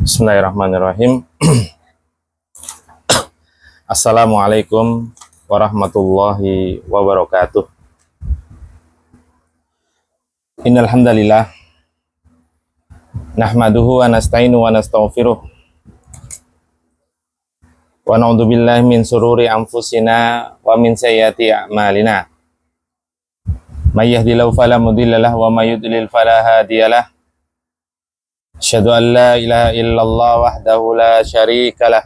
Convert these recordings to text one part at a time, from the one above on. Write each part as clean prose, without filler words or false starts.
Bismillahirrahmanirrahim. Assalamualaikum warahmatullahi wabarakatuh. Innal hamdalillah nahmaduhu wa nasta'inu wa nastaghfiruh wa na'udzu billahi min sururi anfusina wa min sayyiati a'malina. May yahdihillahu fala mudilla lahu wa may yudlil fala hadiyalah. Asyhadu an la ilaha illallah wahdahu la syarika lah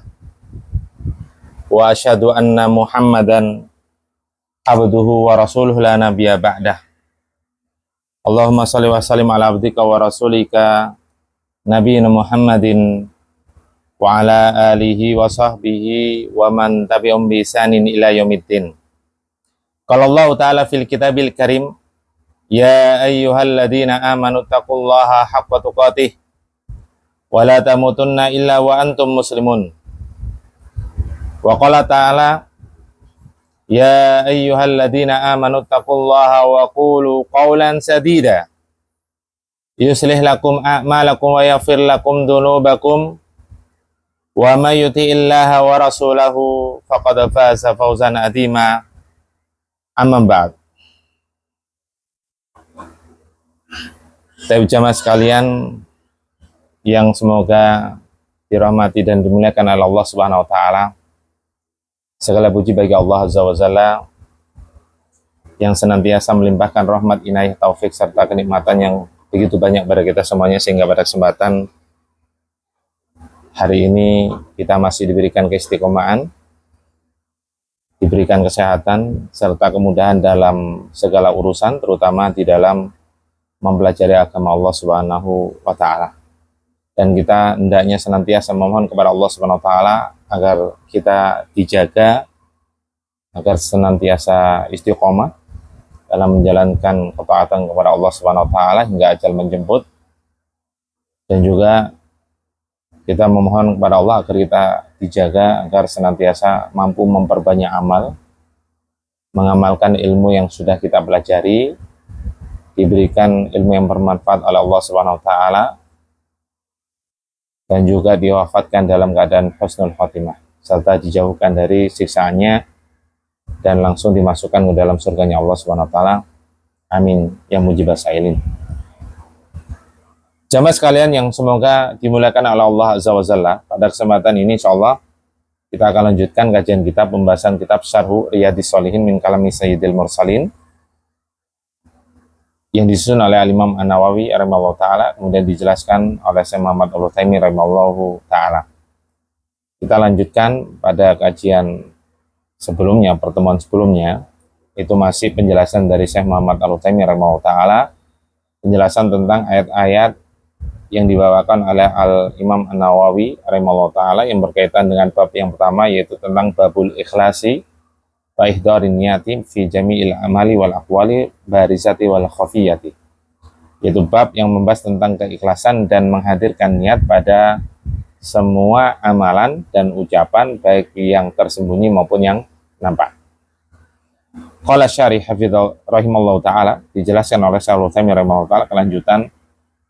wa asyhadu anna Muhammadan abduhu wa rasuluhu la nabiyya ba'dah. Allahumma shalli wa sallim ala abdika wa rasulika nabiyina Muhammadin wa ala alihi wa sahbihi wa man tabi'um bi ihsanin ila yaumiddin. Qala Allah ta'ala fil kitabil karim, ya ayyuhalladzina amanu taqullaha haqqa tuqatih wa la tamutunna illa wa antum muslimun. Wa qala ta'ala, ya ayyuhalladzina amanu taqullaha wa qulu qawlan sadida yuslih lakum a'malakum wa yaghfir lakum dhunubakum wa may yuti'illaha wa rasulahu faqad faza fawzan 'azima. Amma ba'd. Jamaah sekalian yang semoga dirahmati dan dimuliakan oleh Allah Subhanahu wa taala. Segala puji bagi Allah Azza wa Jalla yang senantiasa melimpahkan rahmat, inayah, taufik serta kenikmatan yang begitu banyak pada kita semuanya, sehingga pada kesempatan hari ini kita masih diberikan keistiqomahan, diberikan kesehatan serta kemudahan dalam segala urusan, terutama di dalam mempelajari agama Allah Subhanahu wa taala. Dan kita hendaknya senantiasa memohon kepada Allah Subhanahu wa taala agar kita dijaga, agar senantiasa istiqomah dalam menjalankan ketaatan kepada Allah Subhanahu wa taala hingga ajal menjemput. Dan juga kita memohon kepada Allah agar kita dijaga agar senantiasa mampu memperbanyak amal, mengamalkan ilmu yang sudah kita pelajari, diberikan ilmu yang bermanfaat oleh Allah Subhanahu wa taala, dan juga diwafatkan dalam keadaan husnul khotimah, serta dijauhkan dari siksaannya dan langsung dimasukkan ke dalam surganya Allah Subhanahu wa taala. Amin ya mujibas sailin. Jamaah sekalian yang semoga dimuliakan oleh Allah Azza wa Jalla, pada kesempatan ini insyaallah kita akan lanjutkan kajian kita pembahasan kitab Syarhu Riyadhis Shalihin min kalami Sayyidil Mursalin yang disusun oleh Imam An-Nawawi rahimahullahu taala, kemudian dijelaskan oleh Syekh Muhammad Al-Utsaimin rahimahullahu taala. Kita lanjutkan pada kajian sebelumnya, pertemuan sebelumnya, itu masih penjelasan dari Syekh Muhammad Al-Utsaimin rahimahullahu taala, penjelasan tentang ayat-ayat yang dibawakan oleh Al-Imam An-Nawawi rahimahullahu taala yang berkaitan dengan bab yang pertama, yaitu tentang babul ikhlasi wa ihdarin niyati fi jami'il amali wal aqwali barizati wal khafiyati, yaitu bab yang membahas tentang keikhlasan dan menghadirkan niat pada semua amalan dan ucapan, baik yang tersembunyi maupun yang nampak. Qala syarih hafidhahu rahimallahu taala, dijelaskan oleh Syekh Al-Utsaimin rahimahullahu taala, kelanjutan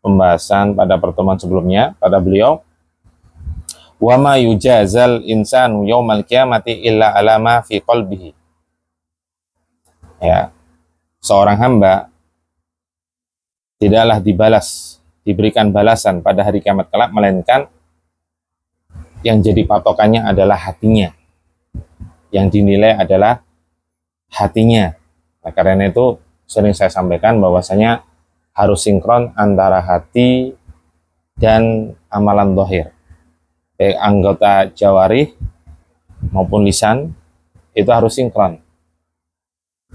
pembahasan pada pertemuan sebelumnya. Pada beliau, wa ma yujazal insanu yaumal qiyamati illa ala ma fi qalbihi. Ya, seorang hamba tidaklah diberikan balasan pada hari kiamat kelak, melainkan yang jadi patokannya adalah hatinya, yang dinilai adalah hatinya. Nah, karena itu sering saya sampaikan bahwasanya harus sinkron antara hati dan amalan zahir, baik anggota jawarih maupun lisan, itu harus sinkron.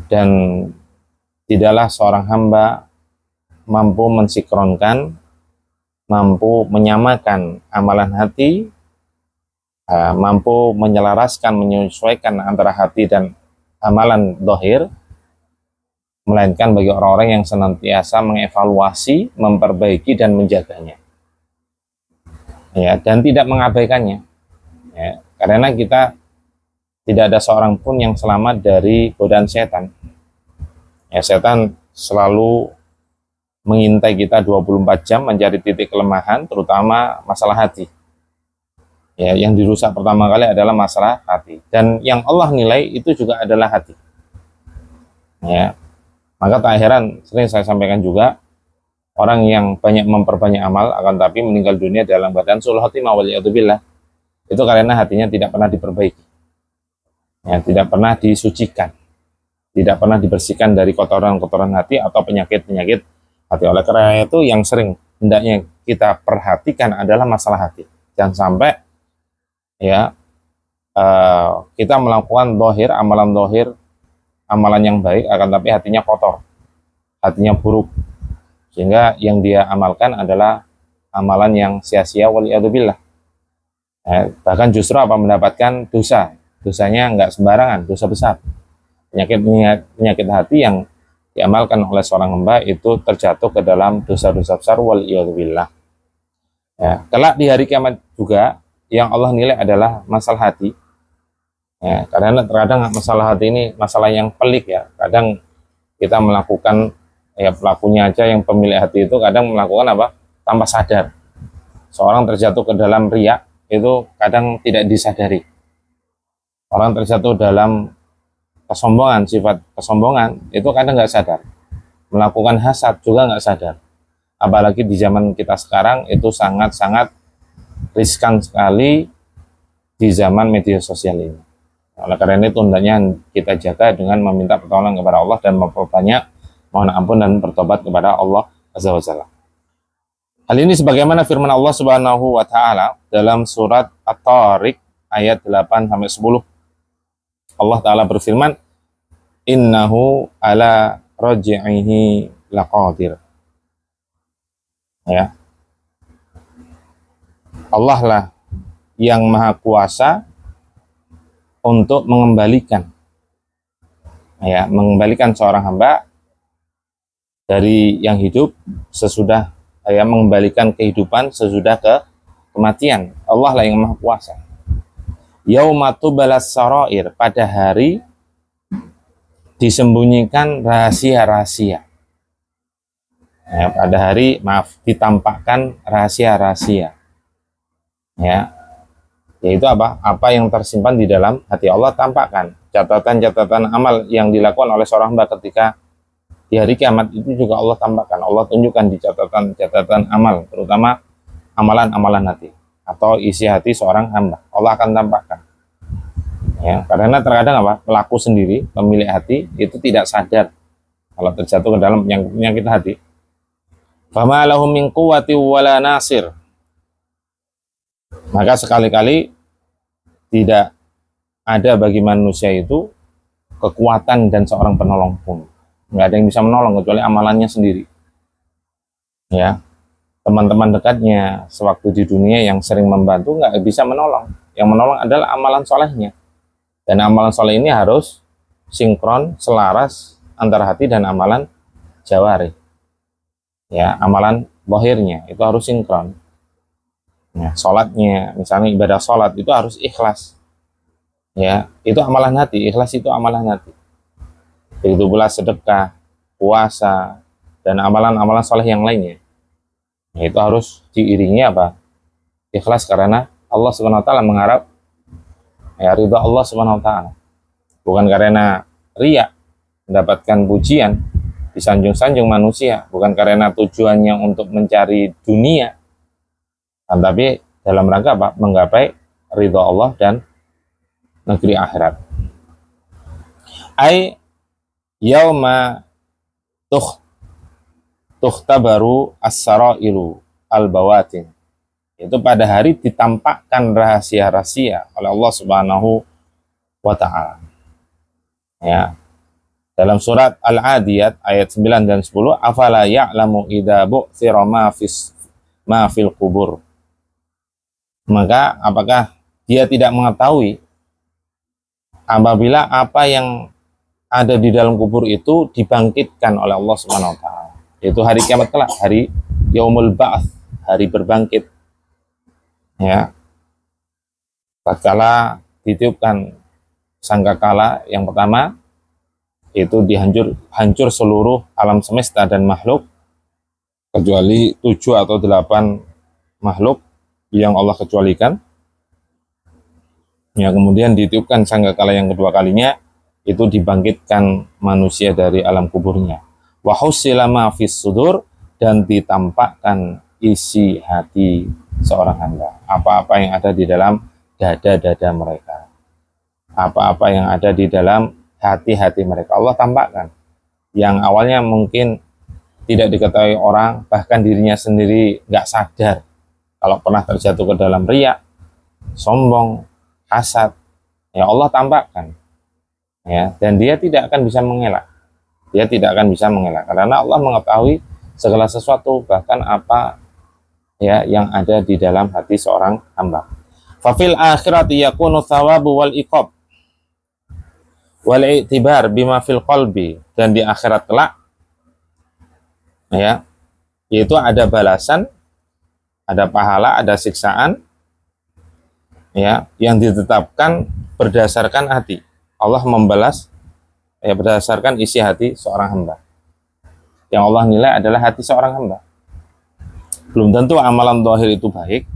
Dan tidaklah seorang hamba mampu mensinkronkan, mampu menyamakan amalan hati, mampu menyelaraskan, menyesuaikan antara hati dan amalan zahir, melainkan bagi orang-orang yang senantiasa mengevaluasi, memperbaiki dan menjaganya, ya, dan tidak mengabaikannya, ya, karena kita tidak ada seorang pun yang selamat dari godaan setan. Ya, setan selalu mengintai kita 24 jam, mencari titik kelemahan, terutama masalah hati. Ya, yang dirusak pertama kali adalah masalah hati, dan yang Allah nilai itu juga adalah hati. Ya, maka tak heran sering saya sampaikan juga, orang yang banyak memperbanyak amal akan tapi meninggal dunia dalam keadaan sul khotimah waliyadzubillah, itu karena hatinya tidak pernah diperbaiki, ya, tidak pernah disucikan, tidak pernah dibersihkan dari kotoran-kotoran hati atau penyakit-penyakit hati. Oleh karena itu yang sering hendaknya kita perhatikan adalah masalah hati. Jangan sampai ya kita melakukan dohir, amalan yang baik, akan tapi hatinya kotor, hatinya buruk, sehingga yang dia amalkan adalah amalan yang sia-sia waliyadzubillah. Bahkan justru mendapatkan dosanya nggak sembarangan, dosa besar. Penyakit hati yang diamalkan oleh seorang hamba itu terjatuh ke dalam dosa-dosa besar waliyadzubillah. Ya, kelak di hari kiamat juga yang Allah nilai adalah masalah hati. Ya, karena terkadang masalah hati ini masalah yang pelik ya. Kadang kita melakukan, ya pelakunya aja yang pemilik hati itu kadang melakukan apa? Tanpa sadar. Seorang terjatuh ke dalam riya itu kadang tidak disadari. Orang terjatuh dalam kesombongan, sifat kesombongan itu kadang nggak sadar. Melakukan hasad juga nggak sadar. Apalagi di zaman kita sekarang itu sangat-sangat riskan sekali di zaman media sosial ini. Oleh karena itu hendaknya kita jaga dengan meminta pertolongan kepada Allah dan memperbanyak mohon ampun dan bertobat kepada Allah Azza wa Jalla. Hal ini sebagaimana firman Allah Subhanahu wa taala dalam surat At-Tariq ayat 8 sampai 10. Allah taala berfirman, "Innahu ala raj'ihi laqadir." Ya. Allah lah yang maha kuasa untuk mengembalikan seorang hamba dari yang hidup sesudah mengembalikan kehidupan sesudah kematian. Allah lah yang maha kuasa. Yaumatu balas sarair, pada hari disembunyikan rahasia-rahasia. Ya, pada hari ditampakkan rahasia-rahasia. Ya, yaitu apa yang tersimpan di dalam hati. Allah tampakkan catatan-catatan amal yang dilakukan oleh seorang hamba ketika di hari kiamat itu juga Allah tampakkan. Allah tunjukkan di catatan-catatan amal, terutama amalan-amalan hati atau isi hati seorang hamba. Allah akan tampakkan. Ya, karena terkadang pelaku sendiri, pemilik hati itu tidak sadar kalau terjatuh ke dalam penyakit hati. Fama lahum min quwwati wala nasir. Maka sekali-kali tidak ada bagi manusia itu kekuatan dan seorang penolong pun. Nggak ada yang bisa menolong kecuali amalannya sendiri. Ya, teman-teman dekatnya sewaktu di dunia yang sering membantu nggak bisa menolong. Yang menolong adalah amalan solehnya. Dan amalan soleh ini harus sinkron, selaras antara hati dan amalan jawari. Ya, amalan zahirnya itu harus sinkron. Ya, sholatnya, misalnya ibadah sholat itu harus ikhlas. Ya, itu amalan hati, ikhlas itu amalan hati. Begitu pula sedekah, puasa, dan amalan-amalan soleh yang lainnya. Ya, itu harus diiringi ikhlas karena Allah Subhanahu wa taala mengharap ridha Allah Subhanahu wa taala. Bukan karena riya, mendapatkan pujian, disanjung-sanjung manusia, bukan karena tujuannya untuk mencari dunia, tapi dalam rangka menggapai ridha Allah dan negeri akhirat. Ai yauma tukhtabaru as-sarairu al-bawatin. Itu pada hari ditampakkan rahasia-rahasia oleh Allah Subhanahu wa taala. Ya. Dalam surat Al-Adiyat ayat 9 dan 10, afala ya'lamu idza bu'thira ma fil qubur. Maka apakah dia tidak mengetahui apabila apa yang ada di dalam kubur itu dibangkitkan oleh Allah Subhanahu wa taala. Itu hari kiamat kelak, hari yaumul ba'ts, hari berbangkit. Ya. Tatkala ditiupkan sangkakala yang pertama itu hancur seluruh alam semesta dan makhluk kecuali 7 atau 8 makhluk yang Allah kecualikan. Ya, kemudian ditiupkan sangkakala yang kedua kalinya, itu dibangkitkan manusia dari alam kuburnya. Wa husila ma fis sudur, dan ditampakkan isi hati seorang hamba. Apa-apa yang ada di dalam dada-dada mereka. Apa-apa yang ada di dalam hati-hati mereka. Allah tampakkan. Yang awalnya mungkin tidak diketahui orang, bahkan dirinya sendiri nggak sadar kalau pernah terjatuh ke dalam riya, sombong, hasad, ya Allah tampakkan, ya, dan dia tidak akan bisa mengelak. Dia tidak akan bisa mengelak karena Allah mengetahui segala sesuatu, bahkan apa ya yang ada di dalam hati seorang hamba. Fafil akhirati yakunu thawabu wal iqab wal i'tibar bima fil qalbi, dan di akhirat kelak ya yaitu ada balasan, ada pahala, ada siksaan ya yang ditetapkan berdasarkan hati. Allah membalas ya berdasarkan isi hati seorang hamba. Yang Allah nilai adalah hati seorang hamba. Belum tentu amalan zahir itu baik,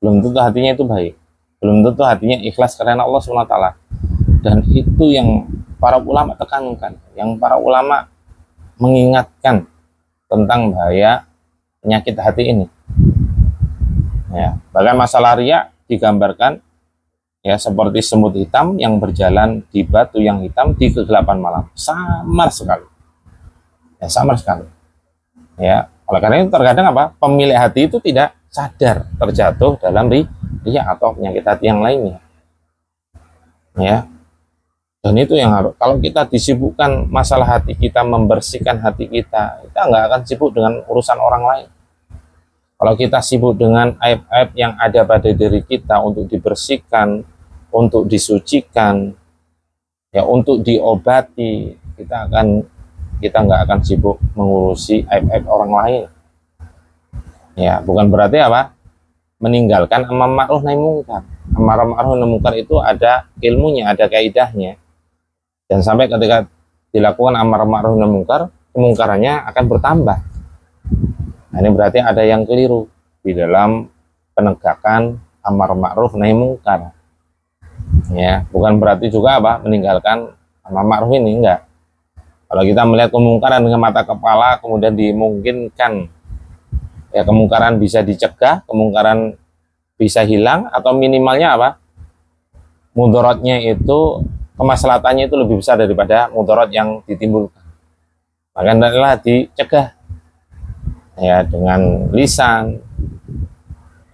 belum tentu hatinya itu baik, belum tentu hatinya ikhlas karena Allah SWT. Dan itu yang para ulama tekankan, yang para ulama mengingatkan tentang bahaya penyakit hati ini. Ya, bahkan masalah riya digambarkan ya seperti semut hitam yang berjalan di batu yang hitam di kegelapan malam. Samar sekali. Ya, samar sekali. Ya, oleh karena itu terkadang apa? Pemilik hati itu tidak sadar terjatuh dalam riya atau penyakit hati yang lainnya. Ya. Dan itu yang harus, kalau kita disibukkan masalah hati kita, membersihkan hati kita nggak akan sibuk dengan urusan orang lain. Kalau kita sibuk dengan aib-aib yang ada pada diri kita untuk dibersihkan, untuk disucikan, ya untuk diobati, kita nggak akan sibuk mengurusi aib-aib orang lain. Ya, bukan berarti apa? Meninggalkan amar ma'ruf nahi mungkar. Amar ma'ruf nahi mungkar itu ada ilmunya, ada kaidahnya. Dan sampai ketika dilakukan amar ma'ruf nahi mungkar, kemungkarannya akan bertambah. Nah, ini berarti ada yang keliru di dalam penegakan amar ma'ruf nahi mungkar. Ya, bukan berarti juga apa? Meninggalkan amar ma'ruf ini, enggak. Kalau kita melihat kemungkaran dengan mata kepala, kemudian dimungkinkan ya kemungkaran bisa dicegah, kemungkaran bisa hilang, atau minimalnya apa? Mudaratnya itu, kemaslahatannya itu lebih besar daripada mudarat yang ditimbulkan. Maka hendaklah dicegah ya dengan lisan,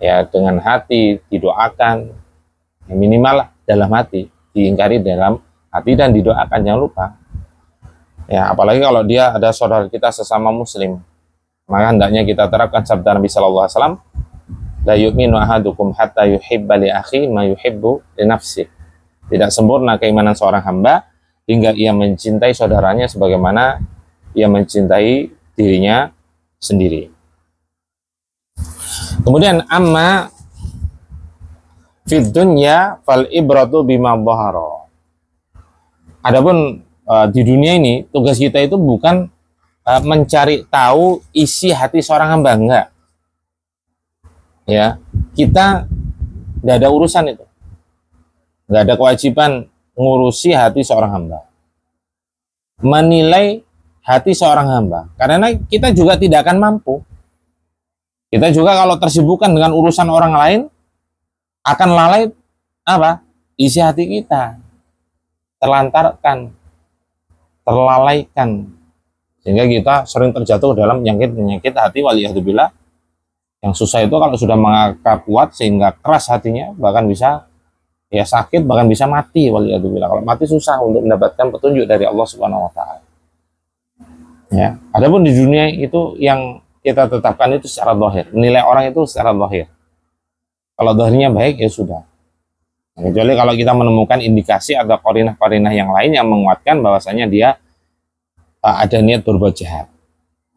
ya dengan hati, didoakan, ya, minimal dalam hati, diingkari dalam hati dan didoakan, jangan lupa. Ya, apalagi kalau dia ada saudara kita sesama muslim, maka hendaknya kita terapkan sabda Nabi sallallahu alaihi wasallam, la yu'minu ahadukum hatta yuhibba li akhi ma yuhibbu li nafsi. Tidak sempurna keimanan seorang hamba hingga ia mencintai saudaranya sebagaimana ia mencintai dirinya sendiri. Kemudian amma fid dunya fal ibratu bima dhahara. Adapun di dunia ini tugas kita itu bukan mencari tahu isi hati seorang hamba, enggak. Ya, kita tidak ada urusan itu. Enggak ada kewajiban ngurusi hati seorang hamba. Menilai hati seorang hamba, karena kita juga tidak akan mampu. Kita juga kalau tersibukkan dengan urusan orang lain akan lalai apa? Isi hati kita. Terlantarkan, terlalaikan, sehingga kita sering terjatuh dalam penyakit hati waliyahzubillah. Yang susah itu kalau sudah mengakar kuat sehingga keras hatinya, bahkan bisa ya sakit, bahkan bisa mati waliyahzubillah. Kalau mati susah untuk mendapatkan petunjuk dari Allah Subhanahu wa taala. Ya, adapun di dunia itu yang kita tetapkan itu secara zahir, menilai orang itu secara zahir. Kalau zahirnya baik ya sudah. Kecuali kalau kita menemukan indikasi atau qarinah-qarinah yang lain yang menguatkan bahwasanya dia ada niat berbuat jahat.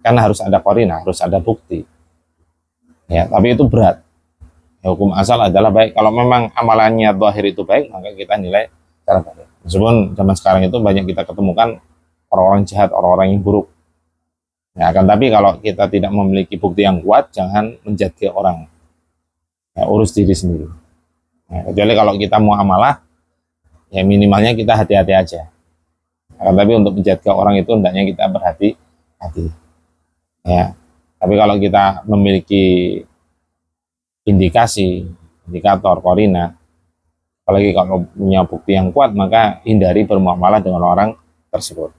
Karena harus ada qarinah, harus ada bukti. Ya, tapi itu berat. Ya, hukum asal adalah baik. Kalau memang amalannya zahir itu baik, maka kita nilai secara zahir. Meskipun zaman sekarang itu banyak kita ketemukan orang-orang jahat, orang-orang yang buruk. Ya, akan tapi kalau kita tidak memiliki bukti yang kuat, jangan menjudge orang. Ya, urus diri sendiri. Nah, kecuali kalau kita muamalah, ya minimalnya kita hati-hati aja. Tapi untuk menjaga orang itu hendaknya kita berhati-hati. Ya. Tapi kalau kita memiliki indikasi, indikator, korina, apalagi kalau punya bukti yang kuat, maka hindari bermuamalah dengan orang tersebut.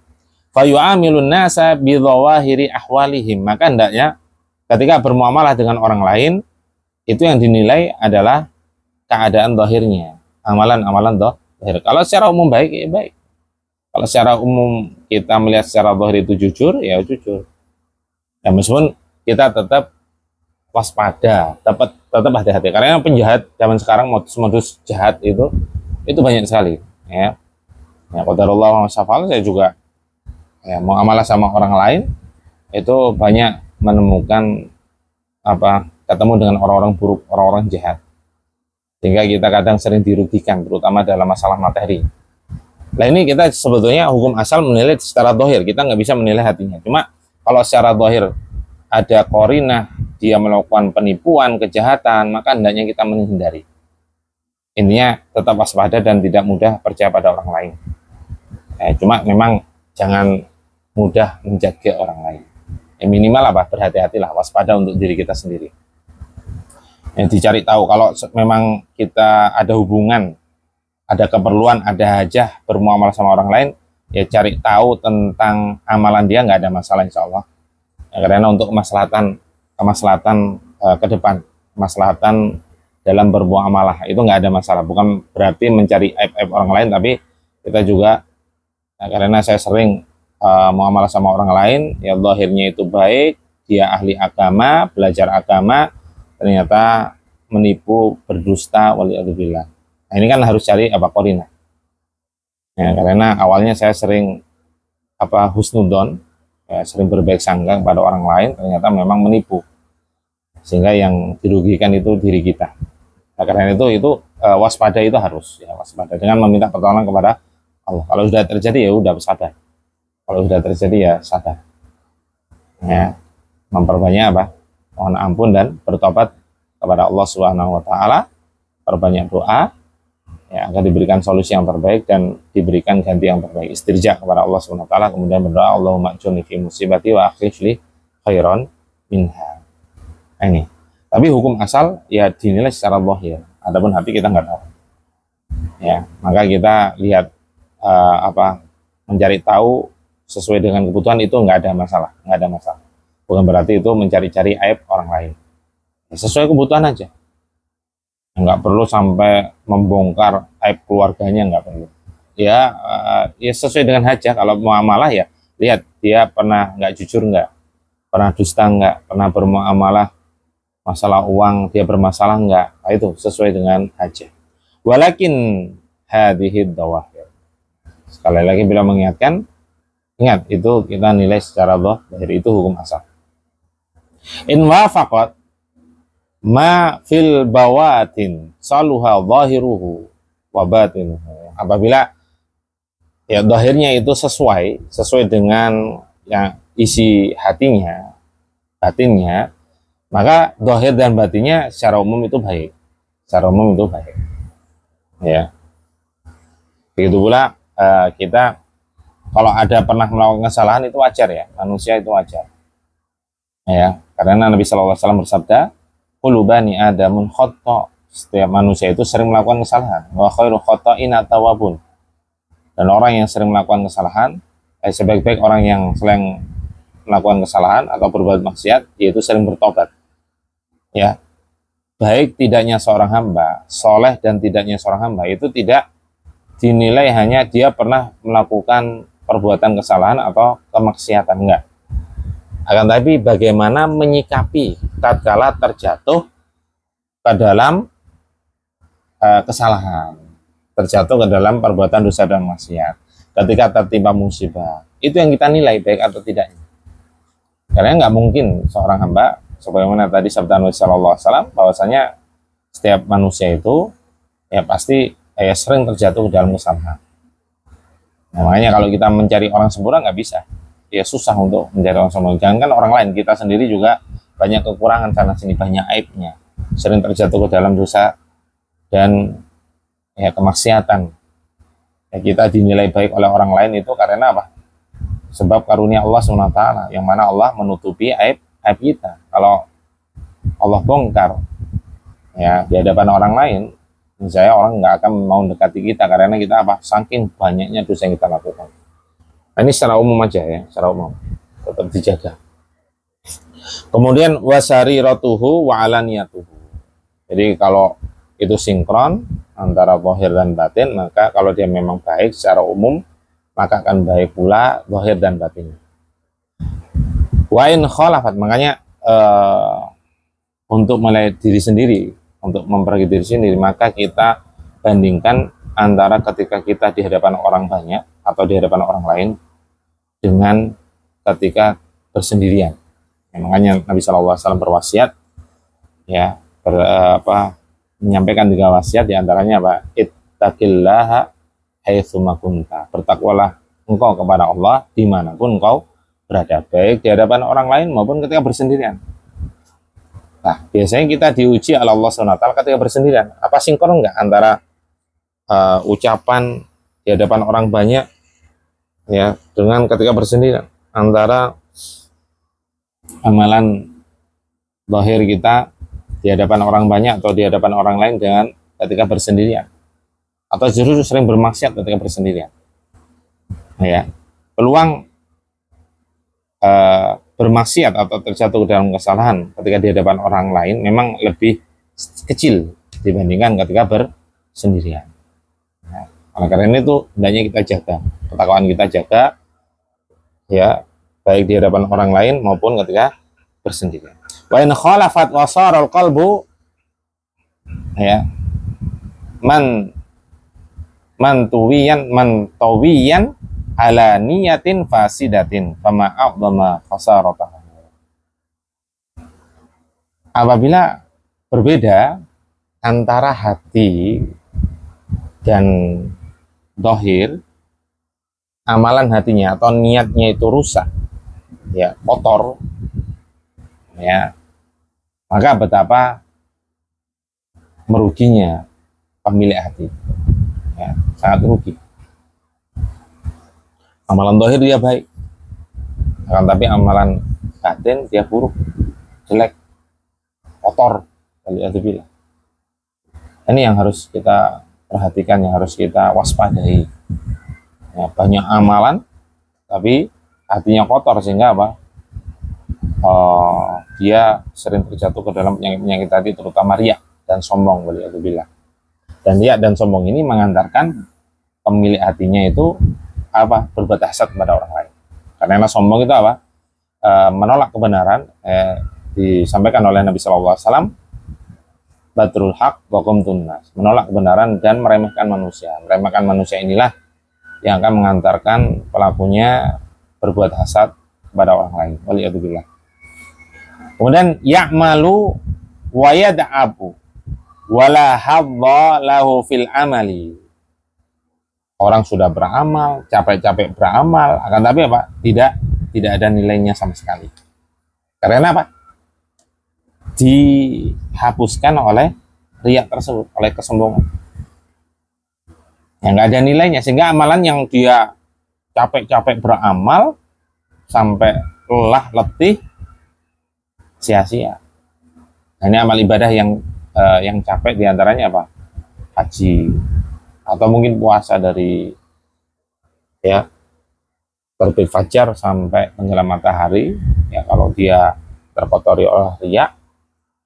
Fayu'amilun nasa bidhawahiri ahwalihim. Maka hendaknya ketika bermuamalah dengan orang lain, itu yang dinilai adalah keadaan zahirnya, amalan-amalan zahir. Kalau secara umum baik, ya baik. Kalau secara umum kita melihat secara zahir itu jujur, ya jujur. Ya meskipun kita tetap waspada, tetap hati-hati. Karena penjahat zaman sekarang, modus-modus jahat itu banyak sekali. Ya, qadarullah wa syafal, saya juga ya muamalah sama orang lain itu banyak menemukan ketemu dengan orang-orang buruk, orang-orang jahat, sehingga kita kadang sering dirugikan, terutama dalam masalah materi. Nah ini kita sebetulnya hukum asal menilai secara zahir, kita nggak bisa menilai hatinya. Cuma kalau secara zahir ada qarinah, dia melakukan penipuan, kejahatan, maka hendaknya kita menghindari. Intinya tetap waspada dan tidak mudah percaya pada orang lain. Cuma memang jangan mudah menjaga orang lain. Minimal berhati-hatilah, waspada untuk diri kita sendiri. Dicari tahu, kalau memang kita ada hubungan, ada keperluan, ada hajah bermuamalah sama orang lain, ya cari tahu tentang amalan dia, nggak ada masalah insya Allah. Karena untuk kemaslahatan ke depan, kemaslahatan dalam bermuamalah itu nggak ada masalah. Bukan berarti mencari aib-aib orang lain, tapi kita juga karena saya sering muamalah sama orang lain, ya zahirnya itu baik, dia ahli agama, belajar agama, ternyata menipu, berdusta, waliyadzubillah. Nah ini kan harus cari qarinah. Ya, karena awalnya saya sering husnudon, ya, sering berbaik sangka pada orang lain, ternyata memang menipu, sehingga yang dirugikan itu diri kita. Nah, karena itu waspada, itu harus ya waspada dengan meminta pertolongan kepada Allah. Kalau sudah terjadi ya udah sabar. Kalau sudah terjadi ya sabar. Ya, memperbanyak mohon ampun dan bertobat kepada Allah Subhanahu wa taala, perbanyak doa, ya, agar diberikan solusi yang terbaik dan diberikan ganti yang terbaik. Istirja kepada Allah Subhanahu wa taala, kemudian berdoa, Allahumma ajurni fi musibati wa akhlif khairan minha. Nah, ini. Tapi hukum asal ya dinilai secara zahir. Adapun hati kita nggak tahu. Ya, maka kita lihat mencari tahu sesuai dengan kebutuhan itu nggak ada masalah, Bukan berarti itu mencari-cari aib orang lain. Ya, sesuai kebutuhan aja. Nggak perlu sampai membongkar aib keluarganya, nggak perlu. Ya, ya sesuai dengan hajah. Kalau muamalah ya lihat dia pernah nggak jujur nggak, pernah dusta nggak, pernah bermuamalah masalah uang dia bermasalah nggak. Nah, itu sesuai dengan hajah. Walakin hadhihi dhawahir. Sekali lagi bila mengingatkan, ingat itu kita nilai secara zahir, itu hukum asal. In wafaqat ma fil bawatin saluha zahiruhu wa batinuhu. Apabila ya zahirnya itu sesuai dengan yang isi hatinya, batinnya, maka zahir dan batinnya secara umum itu baik. Ya. Begitu pula kita kalau ada pernah melakukan kesalahan itu wajar ya, manusia itu wajar. Ya, karena Nabi SAW bersabda, kullu bani adamun khata', setiap manusia itu sering melakukan kesalahan. Wa khairu khata'ina tawwabun. Dan orang yang sering melakukan kesalahan, sebaik-baik orang yang sering melakukan kesalahan atau berbuat maksiat, yaitu sering bertobat. Ya, baik tidaknya seorang hamba, soleh dan tidaknya seorang hamba itu tidak dinilai hanya dia pernah melakukan perbuatan kesalahan atau kemaksiatan, enggak. Akan tapi bagaimana menyikapi tatkala terjatuh ke dalam kesalahan, terjatuh ke dalam perbuatan dosa dan maksiat, ketika tertimpa musibah, itu yang kita nilai baik atau tidaknya. Karena nggak mungkin seorang hamba, sebagaimana tadi sabda Nabi Sallallahu Alaihi Wasallam, bahwasanya setiap manusia itu ya pasti sering terjatuh ke dalam kesalahan. Nah, makanya kalau kita mencari orang sempurna nggak bisa, ya susah untuk mencari orang sempurna. Jangankan orang lain, kita sendiri juga banyak kekurangan sana sini, banyak aibnya, sering terjatuh ke dalam dosa dan ya kemaksiatan. Ya, kita dinilai baik oleh orang lain itu karena apa? Sebab karunia Allah SWT, yang mana Allah menutupi aib kita. Kalau Allah bongkar ya di hadapan orang lain, misalnya orang nggak akan mau mendekati kita karena kita apa? Saking banyaknya dosa yang kita lakukan. Nah, ini secara umum aja ya, secara umum tetap dijaga. Kemudian wasariratuhu wa alaniyatuhu. Jadi kalau itu sinkron antara zahir dan batin, maka kalau dia memang baik secara umum, maka akan baik pula zahir dan batin. Wa in khalafat, makanya untuk melihat diri sendiri, untuk memperbaiki diri sendiri, maka kita bandingkan antara ketika kita di hadapan orang banyak atau di hadapan orang lain dengan ketika bersendirian. Ya, makanya Nabi SAW berwasiat ya menyampaikan 3 wasiat, diantaranya apa? Ittaqillaha haitsu ma kunta. Bertakwalah engkau kepada Allah dimanapun engkau berada, baik di hadapan orang lain maupun ketika bersendirian. Nah, biasanya kita diuji oleh Allah SWT ketika bersendirian. Apa sinkron enggak antara ucapan di hadapan orang banyak ya dengan ketika bersendirian, antara amalan zahir kita di hadapan orang banyak atau di hadapan orang lain dengan ketika bersendirian, atau justru sering bermaksiat ketika bersendirian. Nah, ya, peluang bermaksiat atau terjatuh ke dalam kesalahan ketika di hadapan orang lain memang lebih kecil dibandingkan ketika bersendirian. Nah, oleh karena itu hendaknya kita jaga ketakwaan, kita jaga ya, baik di hadapan orang lain maupun ketika bersendirian. Wa in khalafat wa saral qalbu ya man tawiyan ala niyatin fasidatin fama a'dhama khasarataha. Apabila berbeda antara hati dan zahir, amalan hatinya atau niatnya itu rusak ya, kotor ya, maka betapa meruginya pemilik hati ya, sangat rugi. Amalan zahir dia baik, akan tapi amalan batin dia buruk, jelek, kotor. Waliyadzubillah. Ini yang harus kita perhatikan, yang harus kita waspadai ya, banyak amalan tapi hatinya kotor sehingga apa? Dia sering terjatuh ke dalam penyakit-penyakit tadi, terutama riya dan sombong. Waliyadzubillah. Dan riya dan sombong ini mengantarkan pemilik hatinya itu apa? Berbuat hasad kepada orang lain. Karena sombong itu apa? Menolak kebenaran. Disampaikan oleh Nabi SAW, batrul haq wa qamtun nas, menolak kebenaran dan meremehkan manusia. Meremehkan manusia inilah yang akan mengantarkan pelakunya berbuat hasad kepada orang lain. Waliyadzubillah. Kemudian ya'malu wa yad'abu wala hadza lahu fil amali. Orang sudah beramal, capek-capek beramal, akan tapi apa? Tidak ada nilainya sama sekali. Karena apa? Dihapuskan oleh riya tersebut, oleh kesombongan. Yang nggak ada nilainya, sehingga amalan yang dia capek-capek beramal sampai lelah, letih, sia-sia. Nah, ini amal ibadah yang capek diantaranya apa? Haji, atau mungkin puasa dari ya terbit fajar sampai menjelang matahari. Ya, kalau dia terkotori oleh riya,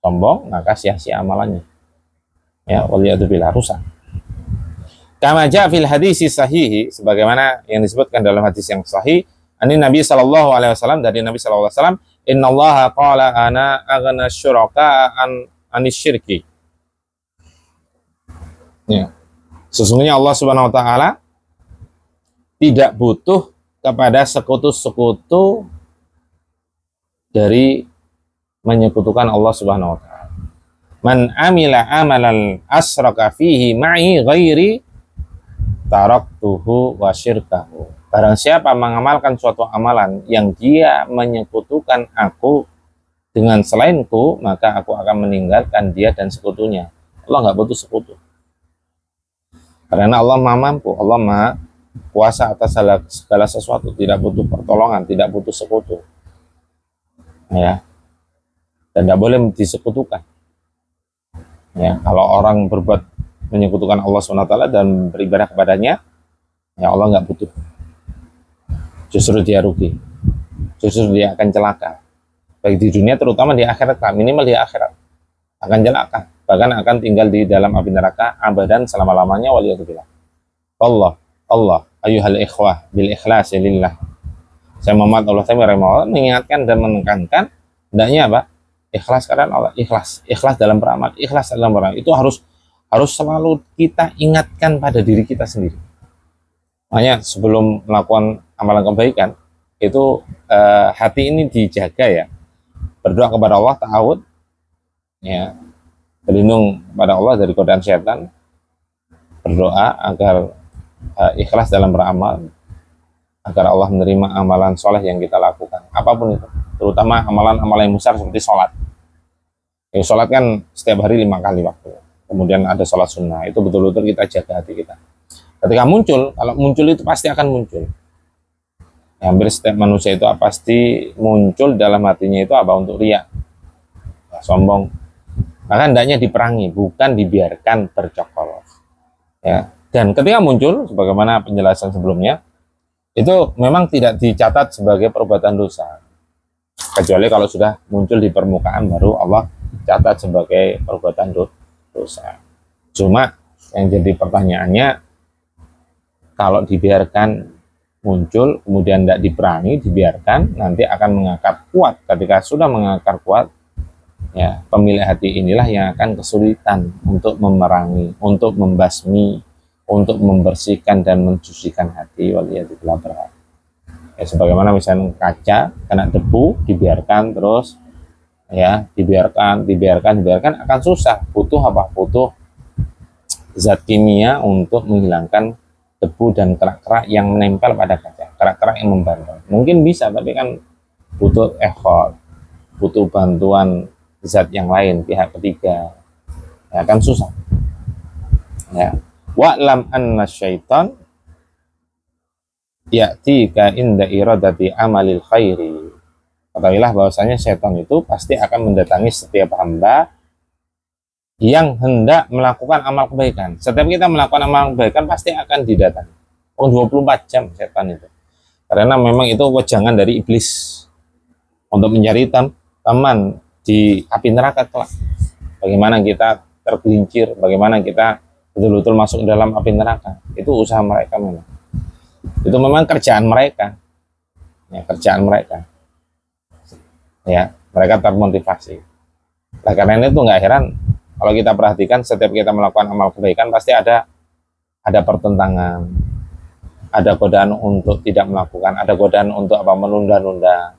sombong, maka sia-sia amalannya. Ya, waliyadzubillah, rusak. Kama jaa fil hadis sahih, sebagaimana yang disebutkan dalam hadis yang sahih, ani Nabi sallallahu alaihi wasallam, dari Nabi sallallahu alaihi wasallam, innallaha qala ana aghna syuraka anis syirki. Ya. Sesungguhnya Allah Subhanahu wa taala tidak butuh kepada sekutu-sekutu dari menyekutukan Allah Subhanahu wa taala. Man amila amalan asyraka fihi ma'i ghairi taraktuhu wa syirkahu. Barang siapa mengamalkan suatu amalan yang dia menyekutukan aku dengan selainku, maka aku akan meninggalkan dia dan sekutunya. Allah nggak butuh sekutu. Karena Allah Maha mampu, Allah Maha kuasa atas segala sesuatu, tidak butuh pertolongan, tidak butuh sekutu. Ya. Dan tidak boleh disekutukan. Ya, kalau orang berbuat menyekutukan Allah SWT dan beribadah kepadanya, ya Allah nggak butuh. Justru dia rugi. Justru dia akan celaka. Baik di dunia terutama di akhirat, minimal di akhirat akan celaka. Bahkan akan tinggal di dalam api neraka abadan selama-lamanya, waliyadzubillah. Allah ayuhal ikhwah bil ikhlasi lillah. Saya Muhammad Allah Ta'ala mengingatkan dan menekankan hendaknya apa? Ikhlas karena Allah, ikhlas dalam beramal, ikhlas dalam beramal. Itu harus selalu kita ingatkan pada diri kita sendiri. Makanya sebelum melakukan amalan kebaikan itu hati ini dijaga ya. Berdoa kepada Allah, ta'awud, ya, berlindung kepada Allah dari godaan setan, berdoa agar ikhlas dalam beramal, agar Allah menerima amalan soleh yang kita lakukan, apapun itu, terutama amalan-amalan yang besar seperti sholat. Ya, sholat kan setiap hari 5 kali waktu, kemudian ada sholat sunnah, itu betul-betul kita jaga hati kita. Ketika muncul, kalau muncul itu pasti akan muncul. Hampir setiap manusia itu pasti muncul dalam hatinya itu apa? Untuk riya, sombong. Maka hendaknya diperangi, bukan dibiarkan bercokol. Ya. Dan ketika muncul, sebagaimana penjelasan sebelumnya, itu memang tidak dicatat sebagai perbuatan dosa. Kecuali kalau sudah muncul di permukaan, baru Allah catat sebagai perbuatan dosa. Cuma yang jadi pertanyaannya, kalau dibiarkan muncul, kemudian tidak diperangi, dibiarkan, nanti akan mengakar kuat. Ketika sudah mengakar kuat, ya, pemilik hati inilah yang akan kesulitan untuk memerangi, untuk membasmi, untuk membersihkan dan mencucikan hati. Waliyadzubillah. Ya, sebagaimana misalnya kaca kena debu, dibiarkan terus, ya, dibiarkan akan susah. Butuh apa? Butuh zat kimia untuk menghilangkan debu dan kerak-kerak yang menempel pada kaca, kerak-kerak yang membandel. Mungkin bisa, tapi kan butuh effort, butuh bantuan zat yang lain, pihak ketiga, ya kan susah. Ya, wa'lam anna syaitan ya'tika inda iradati amalil khairi. Ketahuilah bahwasanya setan itu pasti akan mendatangi setiap hamba yang hendak melakukan amal kebaikan. Setiap kita melakukan amal kebaikan pasti akan didatangi. 24 jam setan itu. Karena memang itu wejangan dari iblis untuk mencari teman di api neraka kelak. Bagaimana kita tergelincir, bagaimana kita betul-betul masuk dalam api neraka. Itu usaha mereka memang. Itu memang kerjaan mereka. Ya, kerjaan mereka. Ya, mereka termotivasi. Nah, karena itu nggak heran kalau kita perhatikan setiap kita melakukan amal kebaikan pasti ada pertentangan, ada godaan untuk tidak melakukan, ada godaan untuk apa? Menunda-nunda.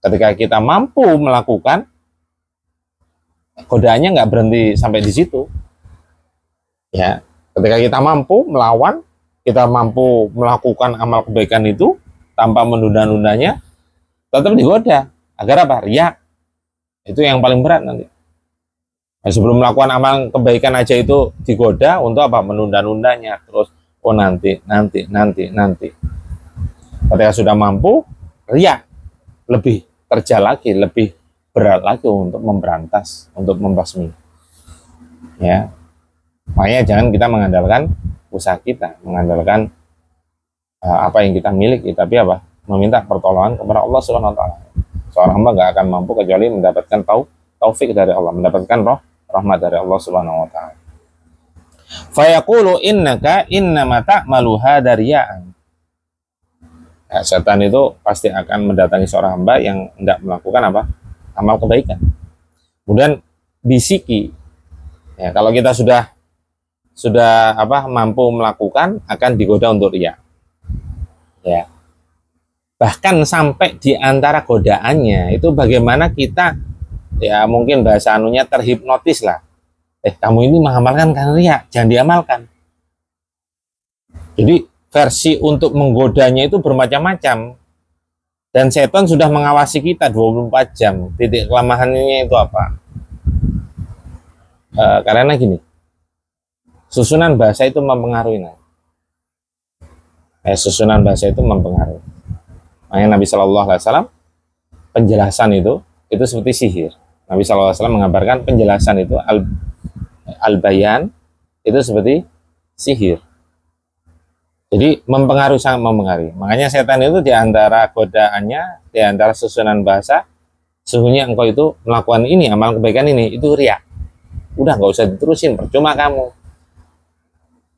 Ketika kita mampu melakukan, godaannya nggak berhenti sampai di situ. Ya, ketika kita mampu melawan, kita mampu melakukan amal kebaikan itu tanpa menunda-nundanya, tetap digoda. Agar apa? Riya. Itu yang paling berat nanti. Nah, sebelum melakukan amal kebaikan aja itu digoda untuk apa? Menunda-nundanya. Terus, oh nanti. Ketika sudah mampu, riya. Lebih terjal lagi, lebih berat lagi untuk memberantas, untuk membasmi. Ya. Makanya jangan kita mengandalkan usaha kita, mengandalkan apa yang kita miliki, tapi apa? Meminta pertolongan kepada Allah Subhanahu wa taala. Seorang hamba nggak akan mampu kecuali mendapatkan taufik dari Allah, mendapatkan rahmat dari Allah Subhanahu wa taala. Fa yaqulu innaka innama ta'malu hadariya'an. Ya, setan itu pasti akan mendatangi seorang hamba yang hendak melakukan apa? Amal kebaikan. Kemudian bisiki. Ya, kalau kita sudah mampu melakukan, akan digoda untuk riya. Ya. Bahkan sampai di antara godaannya itu bagaimana kita, ya mungkin bahasa anunya terhipnotis lah. Kamu ini mengamalkan karena riya, jangan diamalkan. Jadi versi untuk menggodanya itu bermacam-macam. Dan setan sudah mengawasi kita 24 jam. Titik kelemahannya itu apa? Karena gini, susunan bahasa itu mempengaruhi. Susunan bahasa itu mempengaruhi. Makanya Nabi Shallallahu Alaihi Wasallam penjelasan itu seperti sihir. Nabi Shallallahu Alaihi Wasallam mengabarkan penjelasan itu al-bayan itu seperti sihir. Jadi mempengaruhi, sangat mempengaruhi. Makanya setan itu diantara godaannya, diantara susunan bahasa, sesungguhnya engkau itu melakukan ini, amal kebaikan ini, itu riya. Udah nggak usah diterusin, percuma kamu.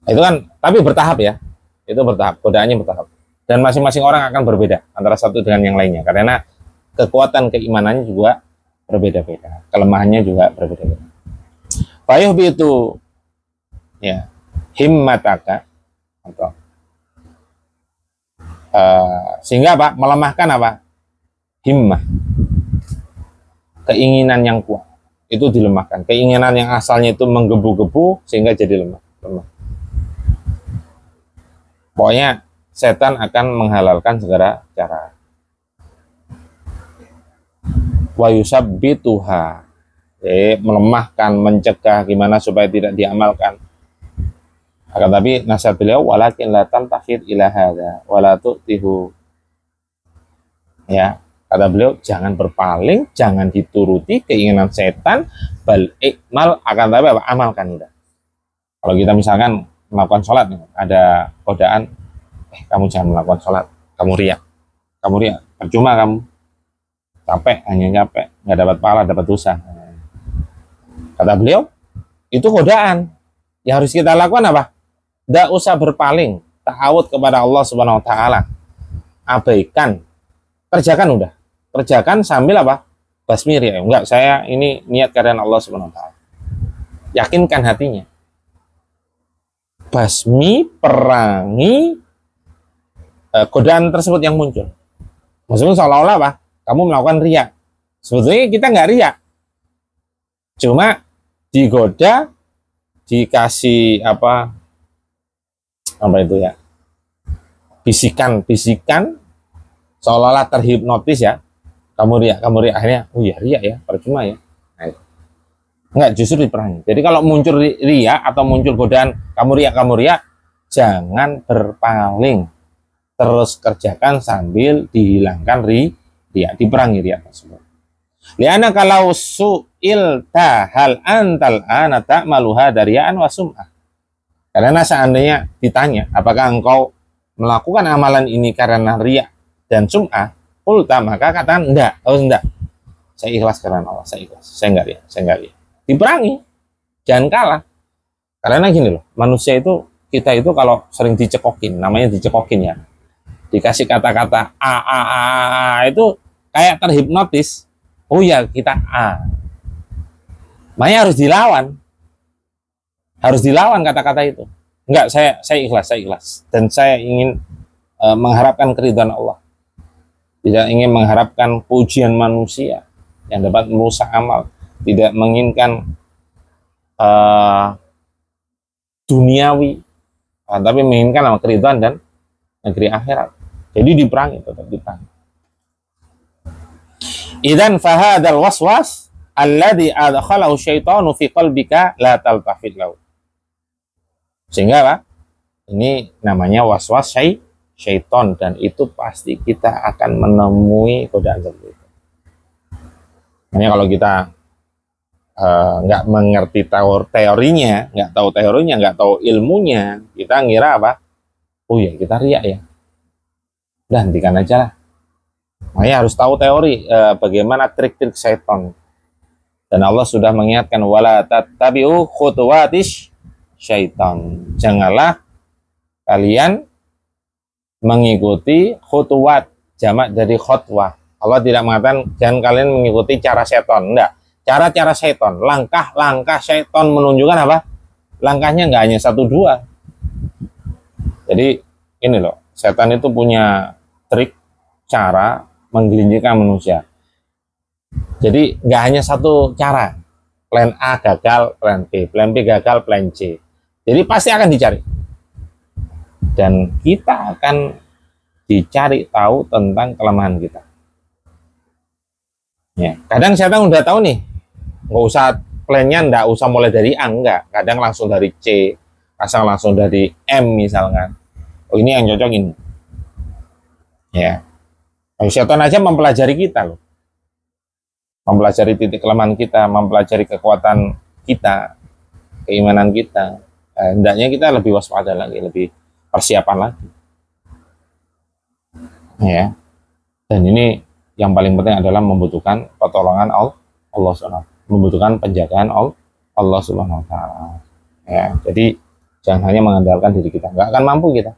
Itu kan, tapi bertahap ya. Itu bertahap, godaannya bertahap. Dan masing-masing orang akan berbeda antara satu dengan yang lainnya. Karena kekuatan keimanannya juga berbeda-beda. Kelemahannya juga berbeda-beda. Fayuh itu ya himmataka atau sehingga apa? Melemahkan apa? Himmah. Keinginan yang kuat itu dilemahkan. Keinginan yang asalnya itu menggebu-gebu sehingga jadi lemah. Pokoknya setan akan menghalalkan segala cara. Wa yusabbituha, melemahkan, mencegah gimana supaya tidak diamalkan. Akan tapi nasihat beliau, walakin la tantafid ila hadza wala tu'tihu. Ya, kata beliau, jangan berpaling, jangan dituruti keinginan setan, bal ikmal, akan tapi apa? Amalkan udah. Kalau kita misalkan melakukan sholat, ada godaan, kamu jangan melakukan sholat, kamu riak, percuma kamu, capek, hanya capek, nggak dapat pahala, dapat dosa. Kata beliau, itu godaan. Yang harus kita lakukan apa? Tidak usah berpaling, ta'awud kepada Allah Subhanahu Wa Taala, abaikan, kerjakan udah, kerjakan sambil apa? Basmi riya. Enggak, saya ini niat karena Allah Subhanahu Wa Taala. Yakinkan hatinya. Basmi, perangi godaan tersebut yang muncul. Maksudnya seolah-olah apa? Kamu melakukan riya. Sebetulnya kita nggak riya, cuma digoda, dikasih apa itu ya, bisikan seolah-olah terhipnotis ya, kamu riya, akhirnya oh ya riya ya, percuma ya. Nah, enggak, justru diperangi. Jadi kalau muncul riya atau muncul godaan kamu riya, jangan berpaling, terus kerjakan sambil dihilangkan riya, diperangi riya tersebut. Liana kalau su'ilta hal antal ana ta'malu hadariyan wa sum'ah. Karena seandainya ditanya, apakah engkau melakukan amalan ini karena riya dan sum'ah, qulta, maka katakan enggak, enggak. Saya ikhlas karena Allah, saya ikhlas. Saya enggak riya. Diperangi. Jangan kalah. Karena gini loh, manusia itu, kita itu kalau sering dicekokin, namanya dicekokin ya. Dikasih kata-kata a itu kayak terhipnotis. Oh ya, kita A. Makanya harus dilawan. Harus dilawan kata-kata itu. Enggak, saya ikhlas. Dan saya ingin mengharapkan keridhaan Allah. Tidak ingin mengharapkan pujian manusia yang dapat merusak amal. Tidak menginginkan duniawi, tapi menginginkan keridhaan dan negeri akhirat. Jadi diperangi, tetap diperangi. Idzan fahadal waswas alladzi adkhalahu syaitanu fi qalbika la taltafit lahu. Sehingga apa? Ini namanya waswas syaiton, dan itu pasti kita akan menemui godaan seperti itu. Makanya kalau kita nggak mengerti teorinya, nggak tahu ilmunya, kita ngira apa? Oh ya, kita riya ya. Udah, hentikan aja lah. Makanya harus tahu teori bagaimana trik-trik syaiton. Dan Allah sudah mengingatkan, wala tattabi'u khutuwatis syaitan. Janganlah kalian mengikuti khutuwat, jamak dari khutwah. Allah tidak mengatakan jangan kalian mengikuti cara syaitan. Enggak. Cara-cara syaitan, langkah-langkah syaitan menunjukkan apa? Langkahnya nggak hanya 1, 2. Jadi ini loh, setan itu punya trik, cara menggelincirkan manusia. Jadi nggak hanya satu cara. Plan A gagal, plan B gagal, plan C. Jadi pasti akan dicari. Dan kita akan dicari tahu tentang kelemahan kita. Ya, kadang setan udah tahu nih, nggak usah plannya, nggak usah mulai dari A, enggak. Kadang langsung dari C, asal langsung dari M misalkan. Oh ini yang cocok ini. Ya. Syaitan aja mempelajari kita loh. Mempelajari titik kelemahan kita, mempelajari kekuatan kita, keimanan kita. Hendaknya kita lebih waspada lagi, lebih persiapan lagi. Ya. Dan ini yang paling penting adalah membutuhkan pertolongan Allah SWT, membutuhkan penjagaan Allah Subhanahu wa taala. Ya, jadi jangan hanya mengandalkan diri kita, nggak akan mampu kita.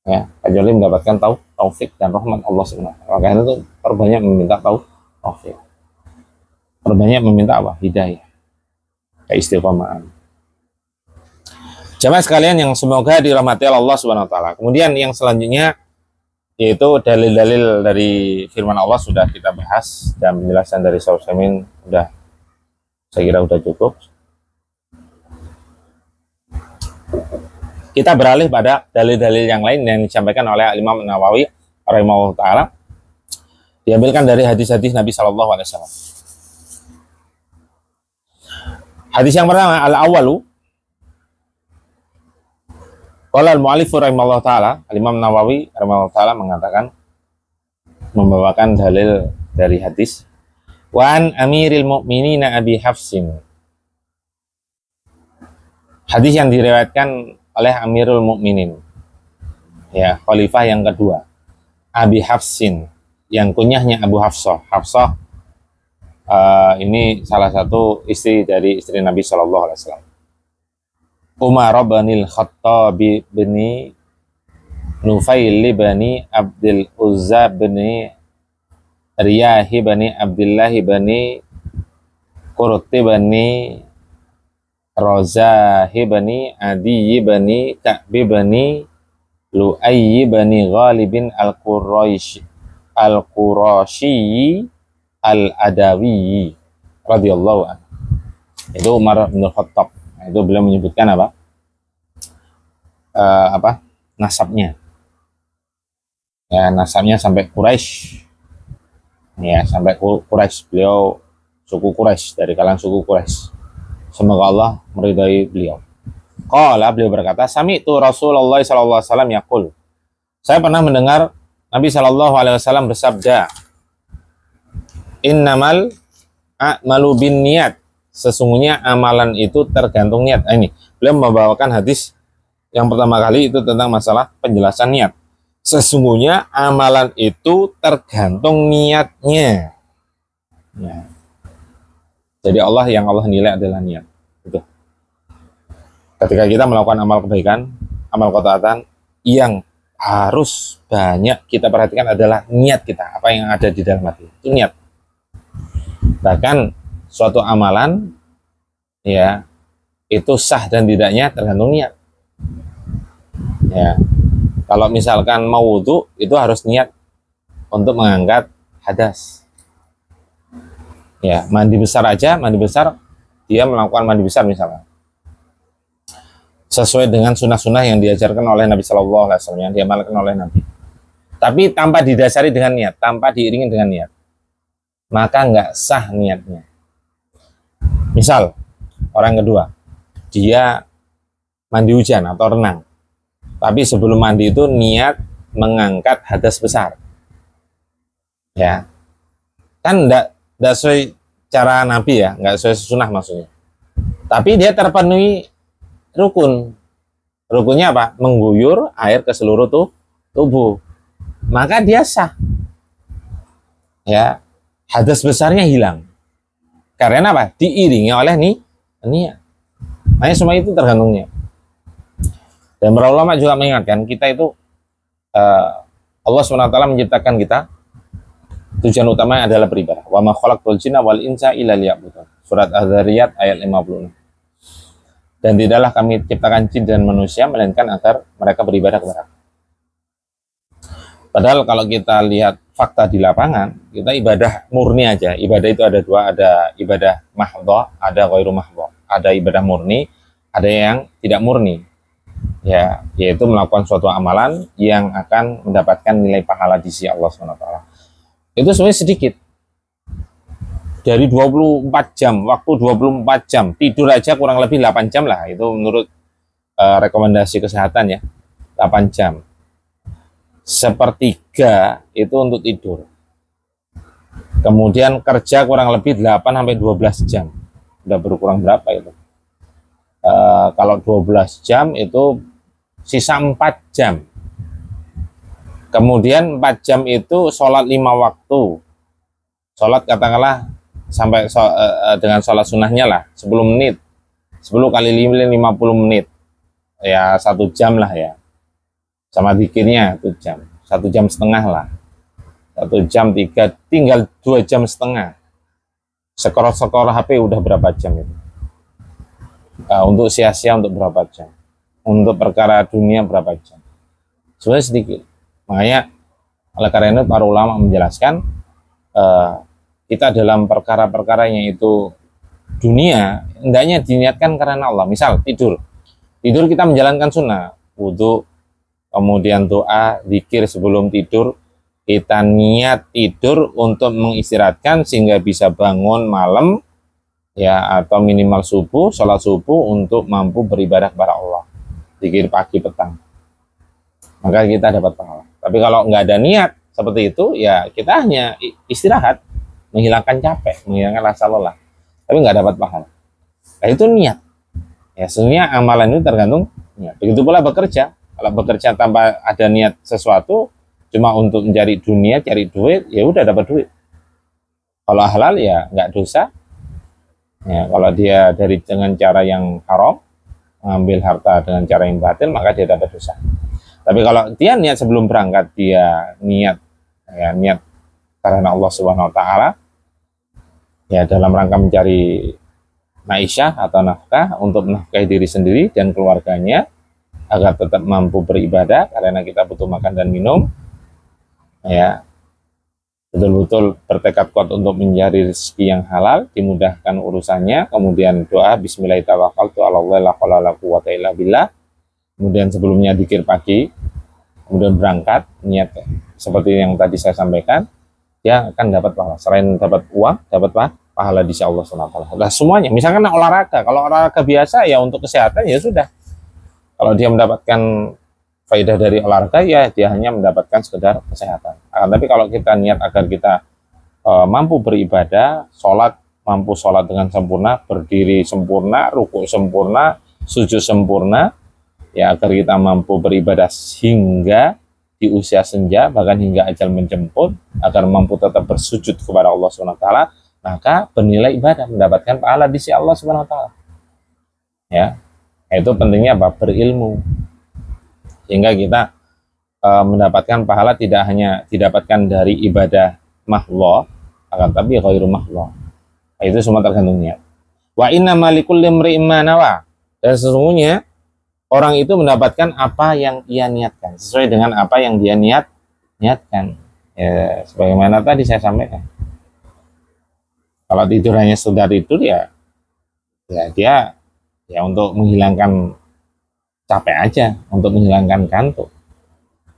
Ya, kecuali mendapatkan taufik dan rahmat Allah Subhanahu wa taala. Makanya itu perbanyak meminta taufik. Perbanyak meminta apa? Hidayah. Keistiqomahan. Jamaah sekalian yang semoga dirahmati Allah Subhanahu wa taala. Kemudian yang selanjutnya yaitu dalil-dalil dari firman Allah sudah kita bahas dan penjelasan dari Syekh Utsaimin sudah saya kira sudah cukup. Kita beralih pada dalil-dalil yang lain yang disampaikan oleh Imam Nawawi rahimahullah taala, diambilkan dari hadis-hadis Nabi sallallahu alaihi wasallam. Hadis yang pertama, al-awwalu qala al-mu'allif rahimahullah taala, Imam Nawawi rahimahullah taala mengatakan, membawakan dalil dari hadis wa an amiril mu'minina Abi Hafsin. Hadis yang diriwayatkan oleh Amirul Mukminin, ya, khalifah yang kedua, Abi Hafsin, yang kunyahnya Abu Hafsah. Hafsah ini salah satu istri dari istri Nabi Shallallahu Alaihi Wasallam. Umar bin Khattab bin Nufail bin Abdul Uzza bin Riyah bin Abdullah bin Qurti bin Rozah bani Adi bani Ka'bi bani Lu'ayyi bani Ghalibin al-Quraisy al-Adawi radhiyallahu anhu. Itu Umar bin Khattab. Itu beliau menyebutkan apa? Nasabnya. Ya, nasabnya sampai Quraisy. Ya, sampai Quraisy. Beliau suku Quraisy, dari kalangan suku Quraisy. Semoga Allah meridai beliau. Qala, beliau berkata, sami'tu Rasulullah sallallahu alaihi wasallam yaqul. Saya pernah mendengar Nabi sallallahu alaihi wasallam bersabda, innamal a'malu binniyat. Sesungguhnya amalan itu tergantung niat. Ini beliau membawakan hadis yang pertama kali itu tentang masalah penjelasan niat. Sesungguhnya amalan itu tergantung niatnya. Ya. Jadi yang Allah nilai adalah niat. Itu. Ketika kita melakukan amal kebaikan, amal ketaatan, yang harus banyak kita perhatikan adalah niat kita. Apa yang ada di dalam hati. Itu niat. Bahkan suatu amalan, ya, itu sah dan tidaknya tergantung niat. Ya. Kalau misalkan mau wudu, itu harus niat untuk mengangkat hadas. Ya, mandi besar aja, mandi besar, dia melakukan mandi besar misalnya, sesuai dengan sunnah-sunnah yang diajarkan oleh Nabi Shallallahu Alaihi Wasallam, yang diamalkan oleh Nabi. Tapi tanpa didasari dengan niat, tanpa diiringi dengan niat, maka nggak sah niatnya. Misal, orang kedua, dia mandi hujan atau renang, tapi sebelum mandi itu niat mengangkat hadas besar. Ya, kan nggak sesuai cara Nabi ya, nggak sesuai sunnah maksudnya. Tapi dia terpenuhi rukun. Rukunnya apa? Mengguyur air ke seluruh tubuh. Maka dia sah. Ya, hadas besarnya hilang. Karena apa? Diiringi oleh niat. Makanya semua itu tergantung niat. Dan para ulama juga mengingatkan kita itu Allah SWT menciptakan kita. Tujuan utamanya adalah beribadah. Wa ma khalaqtul jinna wal insa illa liya'budun. Surat Az-Zariyat ayat 56. Dan tidaklah kami ciptakan jin dan manusia melainkan agar mereka beribadah kepada Aku. Padahal kalau kita lihat fakta di lapangan, kita ibadah murni aja. Ibadah itu ada dua, ada ibadah mahdhah, ada ghairu mahdhah. Ada ibadah murni, ada yang tidak murni. Ya, yaitu melakukan suatu amalan yang akan mendapatkan nilai pahala di sisi Allah SWT. Itu sebenarnya sedikit. Dari 24 jam, waktu 24 jam, tidur aja kurang lebih 8 jam lah. Itu menurut rekomendasi kesehatan ya, 8 jam. Sepertiga itu untuk tidur. Kemudian kerja kurang lebih 8-12 jam. Udah berkurang berapa itu? Kalau 12 jam itu sisa 4 jam. Kemudian 4 jam itu sholat 5 waktu. Sholat katakanlah sampai dengan sholat sunnahnya lah 10 menit. 10 kali 5 50 menit. Ya 1 jam lah ya. Sama zikirnya 1 jam. 1 jam setengah lah. 1 jam 3, tinggal 2 jam setengah. Skor HP udah berapa jam itu? Untuk sia-sia untuk berapa jam? Untuk perkara dunia berapa jam? Sebenarnya sedikit. Makanya oleh karena itu para ulama menjelaskan kita dalam perkara-perkara yang itu dunia hendaknya diniatkan karena Allah. Misal tidur kita menjalankan sunnah, wudhu, kemudian doa, zikir sebelum tidur. Kita niat tidur untuk mengistirahatkan sehingga bisa bangun malam ya, atau minimal subuh, sholat subuh untuk mampu beribadah kepada Allah, zikir pagi petang, maka kita dapat pahala. Tapi kalau nggak ada niat seperti itu ya kita hanya istirahat, menghilangkan capek, menghilangkan rasa lelah, tapi nggak dapat pahala. Nah itu niat ya, sebenarnya amalan itu tergantung niat. Begitu pula bekerja, kalau bekerja tanpa ada niat sesuatu cuma untuk mencari dunia, cari duit, ya udah dapat duit. Kalau halal ya nggak dosa. Ya, kalau dia dengan cara yang haram, mengambil harta dengan cara yang batil, maka dia dapat dosa. Tapi kalau dia niat sebelum berangkat, dia niat karena Allah Subhanahu Wa Taala, ya dalam rangka mencari ma'isyah atau nafkah untuk menafkahi diri sendiri dan keluarganya agar tetap mampu beribadah karena kita butuh makan dan minum. Ya, betul-betul bertekad kuat untuk mencari rezeki yang halal, dimudahkan urusannya, kemudian doa bismillahirrahmanirrahim, kemudian sebelumnya dzikir pagi, kemudian berangkat niat seperti yang tadi saya sampaikan, dia akan dapat pahala. Selain dapat uang, dapat pahala di sisi Allah SWT. Nah, semuanya, misalkan olahraga, kalau olahraga biasa ya untuk kesehatan ya sudah. Kalau dia mendapatkan faedah dari olahraga ya dia hanya mendapatkan sekedar kesehatan. Tapi kalau kita niat agar kita mampu beribadah, mampu sholat dengan sempurna, berdiri sempurna, rukuk sempurna, sujud sempurna, ya agar kita mampu beribadah hingga di usia senja, bahkan hingga ajal menjemput, agar mampu tetap bersujud kepada Allah SWT, maka bernilai ibadah, mendapatkan pahala di sisi Allah SWT. Ya, itu pentingnya apa? Berilmu. Sehingga kita mendapatkan pahala tidak hanya didapatkan dari ibadah mahdoh, akan tapi ghairu mahdoh. Itu semua tergantung niat. Wa inna malikul limri'in ma nawa. Dan sesungguhnya orang itu mendapatkan apa yang ia niatkan, sesuai dengan apa yang dia niatkan. Ya, sebagaimana tadi saya sampaikan. Kalau tidur hanya sekedar tidur ya dia ya untuk menghilangkan capek aja, untuk menghilangkan kantuk.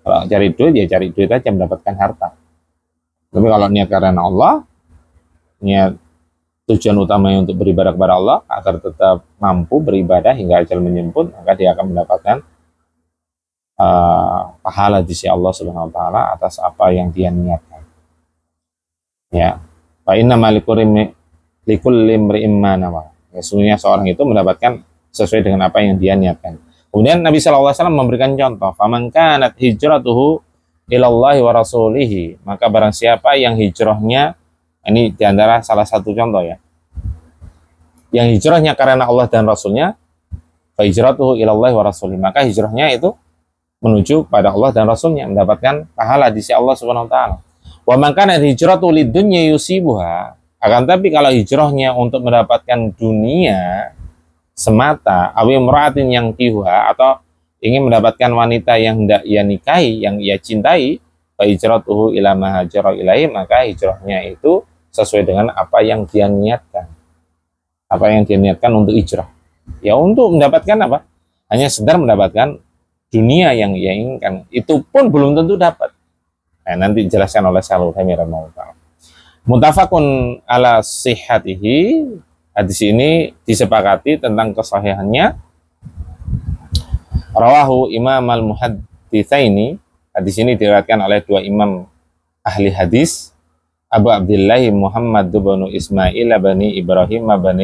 Kalau cari duit ya cari duit aja, mendapatkan harta. Tapi kalau niat karena Allah, niat tujuan utamanya untuk beribadah kepada Allah agar tetap mampu beribadah hingga ajal menjemput, maka dia akan mendapatkan pahala di sisi Allah Subhanahu Wa Taala atas apa yang dia niatkan. Ya, fa inna likulli imri'in ma nawa. Sesungguhnya seorang itu mendapatkan sesuai dengan apa yang dia niatkan. Kemudian Nabi SAW memberikan contoh, faman kanat hijratuhu ilallahi wa rasulihi, maka barang siapa yang hijrahnya, ini diantara salah satu contoh ya, yang hijrahnya karena Allah dan Rasulnya, fa hijratuhu ilallahi wa rasulihi, maka hijrahnya itu menuju pada Allah dan Rasulnya, mendapatkan pahala di sisi Allah Subhanahu Wa Taala. Wa man kanat hijratuhu lidunya yusibuha, akan tapi kalau hijrahnya untuk mendapatkan dunia semata, awi meratin yang tiha, atau ingin mendapatkan wanita yang hendak ia nikahi, yang ia cintai, fa hijratuhu ila ma hajara ilaihi, maka hijrahnya itu sesuai dengan apa yang dia niatkan. Apa yang dia niatkan untuk hijrah? Ya untuk mendapatkan apa? Hanya sekedar mendapatkan dunia yang ia inginkan. Itu pun belum tentu dapat. Nah, nanti dijelaskan oleh Shalih rahimahullah. Muttafaqun ala sihhatihi. Hadis ini disepakati tentang kesahihannya. Rawahu Imam al-Muhadditsaini, hadis ini diriwayatkan oleh dua imam ahli hadis, Abu Abdullah Muhammad bin Ismail bin Ibrahim bin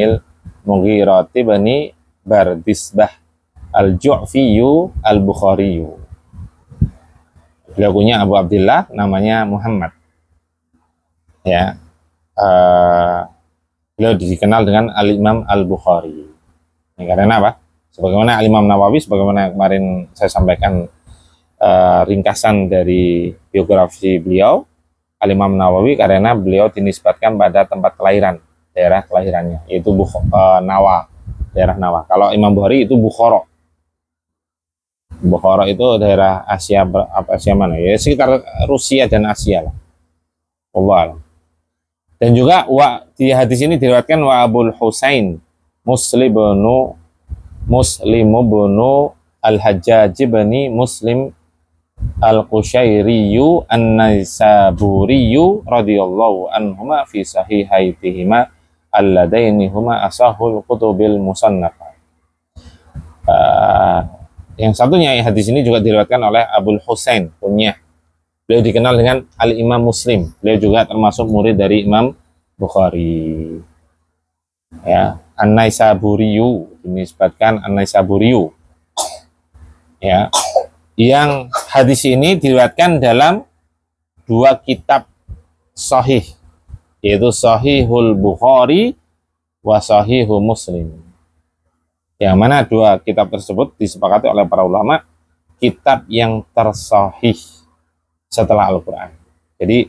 Mughirah bin Bardisbah al-Ju'fiyu al-Bukhariyu. Beliau punya Abu Abdullah, namanya Muhammad. Ya, beliau dikenal dengan Al-Imam Al-Bukhari. Ini karena apa? Sebagaimana Al-Imam Nawawi, sebagaimana kemarin saya sampaikan ringkasan dari biografi beliau, Al-Imam Nawawi karena beliau dinisbatkan pada tempat kelahiran, daerah kelahirannya, yaitu Nawa, daerah Nawa. Kalau Imam Bukhari itu Bukhara. Bukhara itu daerah Asia, Asia mana? Ya sekitar Rusia dan Asia lah. Allah. Dan juga di hadis ini diriwayatkan wa Abul Husain Muslim bin Al-Hajjaj bin Muslim Al-Qushairiyu An-Naisaburiyu radhiyallahu anhuma fi sahihaitihima alladaini huma asahul kutubil musannafah. Yang satunya hadis ini juga diriwayatkan oleh Abul Husain punya. Beliau dikenal dengan Al-Imam Muslim. Beliau juga termasuk murid dari Imam Bukhari. Ya, An-Naisaburiyu, dinisbatkan An-Naisaburiyu. Ya. Yang hadis ini diriwayatkan dalam dua kitab sahih, yaitu Sahihul Bukhari wa Sahihu Muslim. Yang mana dua kitab tersebut disepakati oleh para ulama kitab yang tersahih setelah Al-Quran. Jadi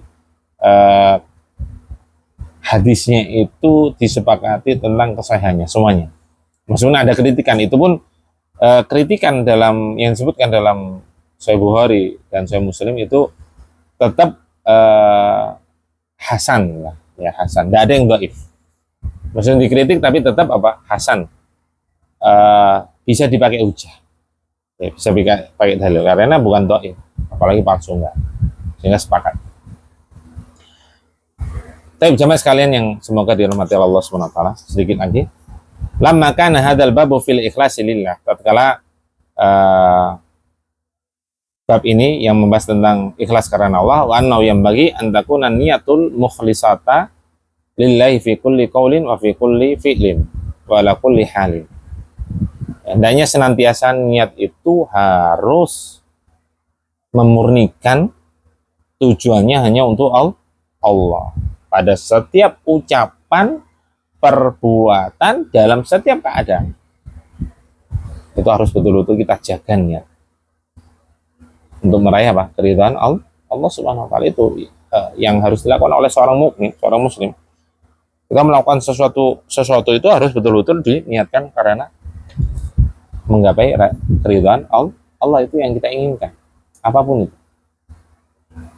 hadisnya itu disepakati tentang kesahihannya semuanya. Maksudnya ada kritikan, itu pun kritikan dalam yang disebutkan dalam Sahih Bukhari dan Sahih Muslim itu tetap hasan lah, ya hasan. Tidak ada yang dhaif. Maksudnya dikritik tapi tetap apa? Hasan. Bisa dipakai hujah, ya, bisa pakai dalil karena bukan dhaif, apalagi palsu enggak, sehingga sepakat. Tapi jamaah sekalian yang semoga dirahmati Allah Subhanahu wa taala, sedikit lagi. Lamma kana hadzal babu fil ikhlasi lillah, tatkala bab ini yang membahas tentang ikhlas karena Allah, wa annahu yanbaghi an takuna niyatul mukhlisata lillahi fi kulli qaulin wa fi kulli fi'lin wa ala kulli halin. Hendaknya senantiasa niat itu harus memurnikan, tujuannya hanya untuk Allah pada setiap ucapan, perbuatan, dalam setiap keadaan. Itu harus betul-betul kita jaga niat untuk meraih apa? Keridhaan Allah Subhanahu wa taala. Itu yang harus dilakukan oleh seorang mukmin, seorang muslim. Kita melakukan sesuatu itu harus betul-betul diniatkan karena menggapai keridhaan Allah, itu yang kita inginkan, apapun itu.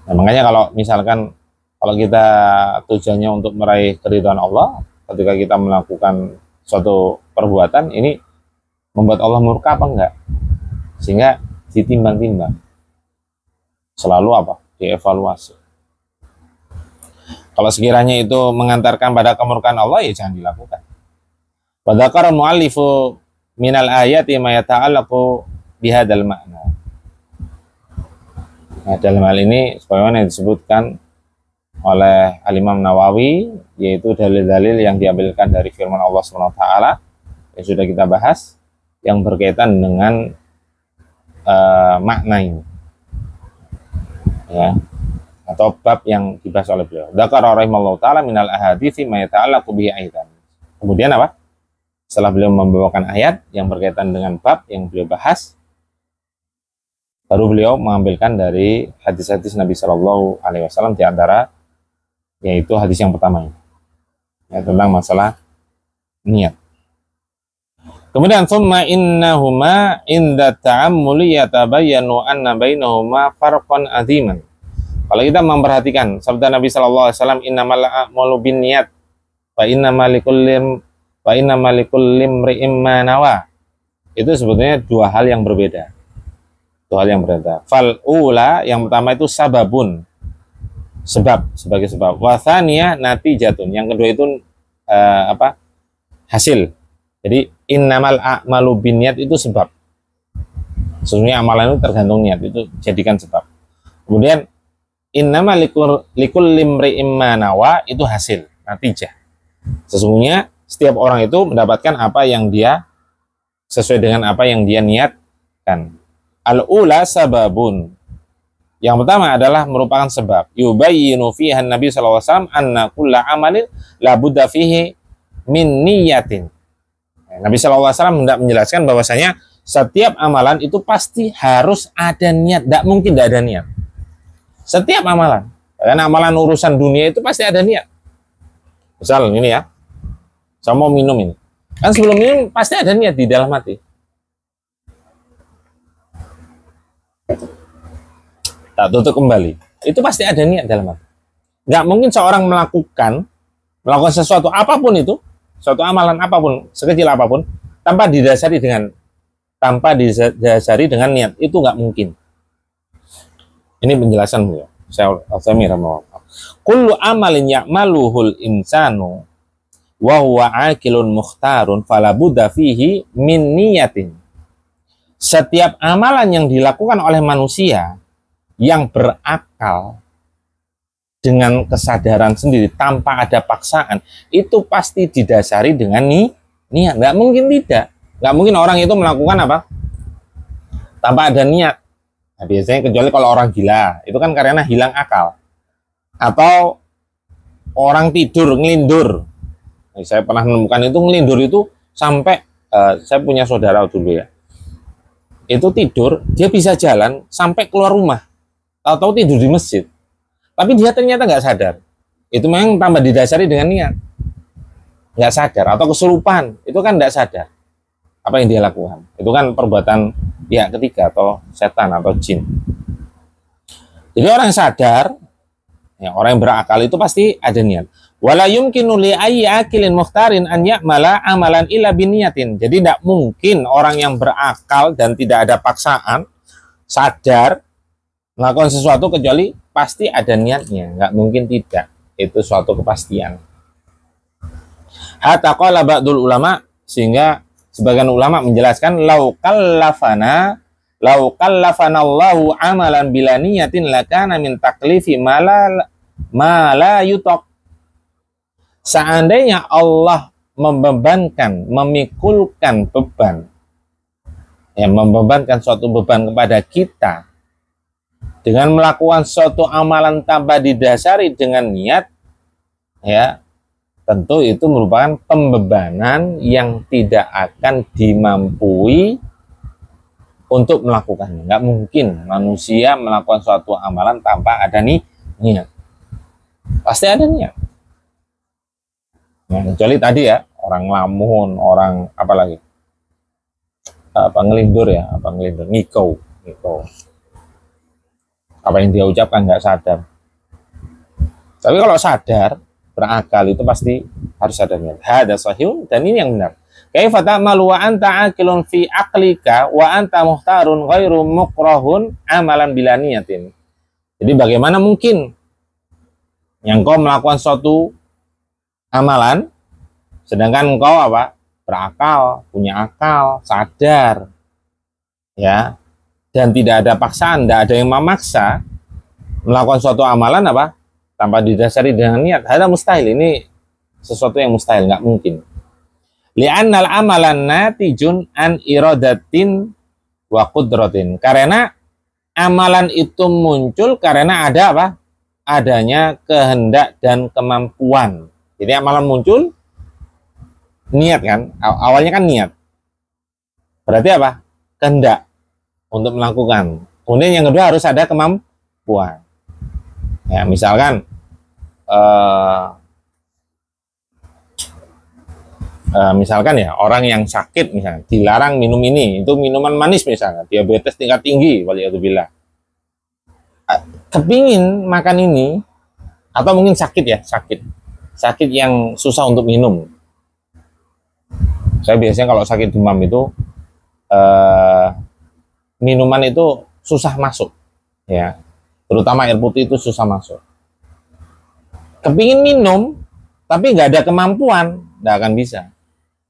Nah, makanya kalau misalkan kita tujuannya untuk meraih keridhaan Allah, ketika kita melakukan suatu perbuatan ini membuat Allah murka apa enggak, sehingga ditimbang-timbang, selalu apa? Dievaluasi. Kalau sekiranya itu mengantarkan pada kemurkaan Allah, ya jangan dilakukan. Wadakar mu'allifu minal ayati ma yata'allaqu bihadzal makna. Nah, dalam hal ini sebagaimana yang disebutkan oleh Al-Imam Nawawi, yaitu dalil-dalil yang diambilkan dari firman Allah SWT yang sudah kita bahas, yang berkaitan dengan makna ini, ya, atau bab yang dibahas oleh beliau. Dzakara rahimallahu taala minal ahadithi ma yata'allaqu bihi aidan. Kemudian apa? Setelah beliau membawakan ayat yang berkaitan dengan bab yang beliau bahas, baru beliau mengambilkan dari hadis-hadis Nabi Shallallahu Alaihi Wasallam, di antara yaitu hadis yang pertama ini, ya, tentang masalah niat. Kemudian summa innahuma inda ta'ammuli yatabayyanu anna bainahuma farqan aziman. Kalau kita memperhatikan sabda Nabi Shallallahu Alaihi Wasallam, innamal a'malu binniyat wa innamal likulli imri'in ma nawa, itu sebetulnya dua hal yang berbeda. Dua hal yang berbeda. Fal ula, yang pertama itu sababun, sebab, sebagai sebab. Wa tsaniyah natijatun, yang kedua itu hasil. Jadi innamal a'malu binniyat itu sebab. Sesungguhnya amalan itu tergantung niat, itu jadikan sebab. Kemudian innama likul limri'im ma nawa, itu hasil, natijah. Sesungguhnya setiap orang itu mendapatkan apa yang dia sesuai dengan apa yang dia niatkan. Al-ula sababun. Yang pertama adalah merupakan sebab. Yubayyinu fiha Nabi sallallahu alaihi wasallam anna kulla amalin la budda fihi min niyatin. Nabi sallallahu alaihi wasallam hendak menjelaskan bahwasanya setiap amalan itu pasti harus ada niat, tidak mungkin tidak ada niat. Setiap amalan. Karena amalan urusan dunia itu pasti ada niat. Misal ini ya, saya mau minum ini. Kan sebelum minum pasti ada niat di dalam hati. Tak tutup kembali. Itu pasti ada niat dalam hati. Nggak mungkin seorang melakukan sesuatu apapun itu, suatu amalan apapun, sekecil apapun, tanpa didasari dengan niat. Itu nggak mungkin. Ini penjelasan beliau. Saya miramo. Kullu amalin ya'maluhul insanu wa huwa aqilun mukhtarun fala budda fihi min niyatin. Setiap amalan yang dilakukan oleh manusia yang berakal dengan kesadaran sendiri tanpa ada paksaan, itu pasti didasari dengan niat. Nggak mungkin tidak. Nggak mungkin orang itu melakukan apa tanpa ada niat. Nah, biasanya kecuali kalau orang gila, itu kan karena hilang akal. Atau orang tidur ngelindur. Nah, saya pernah menemukan itu ngelindur itu sampai saya punya saudara dulu ya. Itu tidur, dia bisa jalan sampai keluar rumah. Tahu-tahu tidur di masjid. Tapi dia ternyata nggak sadar. Itu memang tambah didasari dengan niat. Nggak sadar. Atau kesurupan. Itu kan nggak sadar. Apa yang dia lakukan. Itu kan perbuatan pihak ketiga atau setan atau jin. Jadi orang yang sadar, ya, orang yang berakal itu pasti ada niat. Wala yumkinu li ayyi akilin mukhtarin an ya'mala amalan illa biniyatin. Jadi tidak mungkin orang yang berakal dan tidak ada paksaan, sadar, melakukan sesuatu kecuali pasti ada niatnya. Nggak mungkin tidak. Itu suatu kepastian. Hatta qala ba'dul ulama, sehingga sebagian ulama menjelaskan lau kallafana Allahu amalan bila niyatin lakana min taklifi mala yutok. Seandainya Allah memikulkan beban, ya, membebankan suatu beban kepada kita dengan melakukan suatu amalan tanpa didasari dengan niat, ya, tentu itu merupakan pembebanan yang tidak akan dimampui untuk melakukannya. Nggak mungkin manusia melakukan suatu amalan tanpa ada niat. Pasti ada niat. Nah, kecuali tadi ya, orang lamun, orang apa lagi? Ngelindur ya, ngikau. Apa yang dia ucapkan nggak sadar. Tapi kalau sadar, berakal, itu pasti harus ada niat. Hada sahihun, dan ini yang benar. Kaifa ta'malu wa anta aqilun fi aqlika wa anta muhtarun ghairu mukrahun amalan bila niyatin. Jadi bagaimana mungkin yang kau melakukan suatu amalan sedangkan engkau apa? Berakal, punya akal, sadar, ya, dan tidak ada paksaan, tidak ada yang memaksa melakukan suatu amalan apa? Tanpa didasari dengan niat. Hada mustahil, ini sesuatu yang mustahil, nggak mungkin. Li'annal amalan natijun an iradatin wa qudratin. Karena amalan itu muncul karena ada apa? Adanya kehendak dan kemampuan. Jadi amalan muncul niat kan? Awalnya kan niat. Berarti apa? Kehendak untuk melakukan. Kemudian yang kedua harus ada kemampuan. Ya, misalkan misalkan ya, orang yang sakit misalnya dilarang minum ini, itu minuman manis misalnya, diabetes tingkat tinggi, waliyadzubillah, kepingin makan ini, atau mungkin sakit ya, sakit yang susah untuk minum. Saya biasanya kalau sakit demam itu minuman itu susah masuk, ya, terutama air putih itu susah masuk. Kepingin minum tapi nggak ada kemampuan, nggak akan bisa.